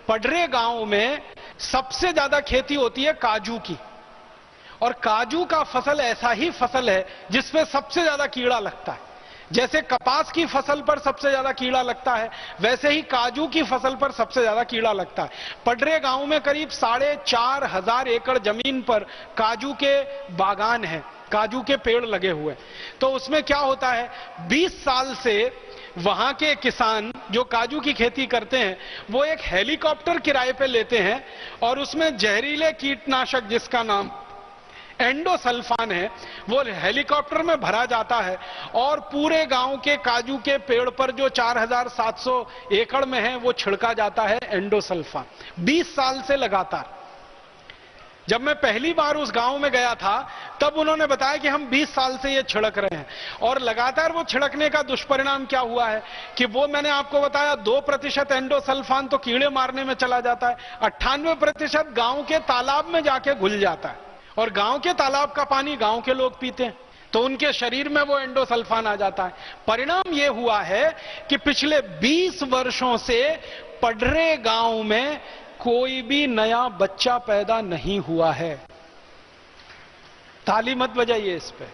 पडरे गांव में सबसे ज्यादा खेती होती है काजू की, और काजू का फसल ऐसा ही फसल है जिसमें सबसे ज्यादा कीड़ा लगता है। जैसे कपास की फसल पर सबसे ज्यादा कीड़ा लगता है, वैसे ही काजू की फसल पर सबसे ज्यादा कीड़ा लगता है। पडरे गांव में करीब 4,500 एकड़ जमीन पर काजू के बागान हैं, काजू के पेड़ लगे हुए। तो उसमें क्या होता है, 20 साल से वहां के किसान जो काजू की खेती करते हैं वो एक हेलीकॉप्टर किराए पे लेते हैं और उसमें जहरीले कीटनाशक जिसका नाम एंडोसल्फान है, वो हेलीकॉप्टर में भरा जाता है और पूरे गांव के काजू के पेड़ पर जो 4,700 एकड़ में है वो छिड़का जाता है एंडोसल्फान, 20 साल से लगातार। जब मैं पहली बार उस गांव में गया था तब उन्होंने बताया कि हम 20 साल से ये छिड़क रहे हैं, और लगातार वो छिड़कने का दुष्परिणाम क्या हुआ है कि वो मैंने आपको बताया 2% एंडोसल्फान तो कीड़े मारने में चला जाता है, 98% गांव के तालाब में जाके घुल जाता है। और गांव के तालाब का पानी गांव के लोग पीते हैं, तो उनके शरीर में वो एंडोसल्फान आ जाता है। परिणाम ये हुआ है कि पिछले 20 वर्षों से पडरे गांव में कोई भी नया बच्चा पैदा नहीं हुआ है। ताली मत बजाइए इस पे।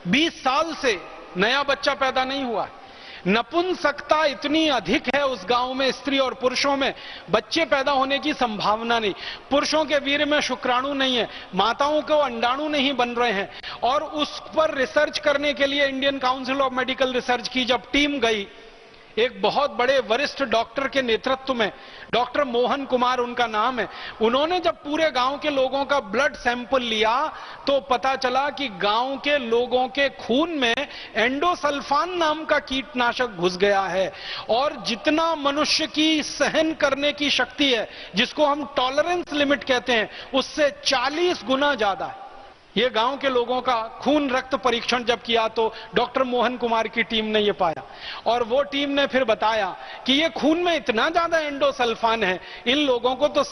20 साल से नया बच्चा पैदा नहीं हुआ है। नपुंसकता इतनी अधिक है उस गांव में, स्त्री और पुरुषों में बच्चे पैदा होने की संभावना नहीं। पुरुषों के वीर्य में शुक्राणु नहीं है, माताओं को अंडाणु नहीं बन रहे हैं। और उस पर रिसर्च करने के लिए Indian council of medical research की जब टीम गई, एक बहुत बड़े वरिष्ठ डॉक्टर के नेतृत्व में, डॉक्टर मोहन कुमार उनका नाम है, उन्होंने जब पूरे गांव के लोगों का ब्लड सैंपल लिया तो पता चला कि गांव के लोगों के खून में एंडोसल्फान नाम का कीटनाशक घुस गया है। और जितना मनुष्य की सहन करने की शक्ति है, जिसको हम टॉलरेंस लिमिट कहते हैं, उससे 40 गुना ज्यादा है। ये गांव के लोगों का खून रक्त परीक्षण जब किया तो डॉक्टर मोहन कुमार की टीम ने ये पाया, और वो टीम ने फिर बताया कि ये खून में इतना ज्यादा एंडोसल्फान है, इन लोगों को तो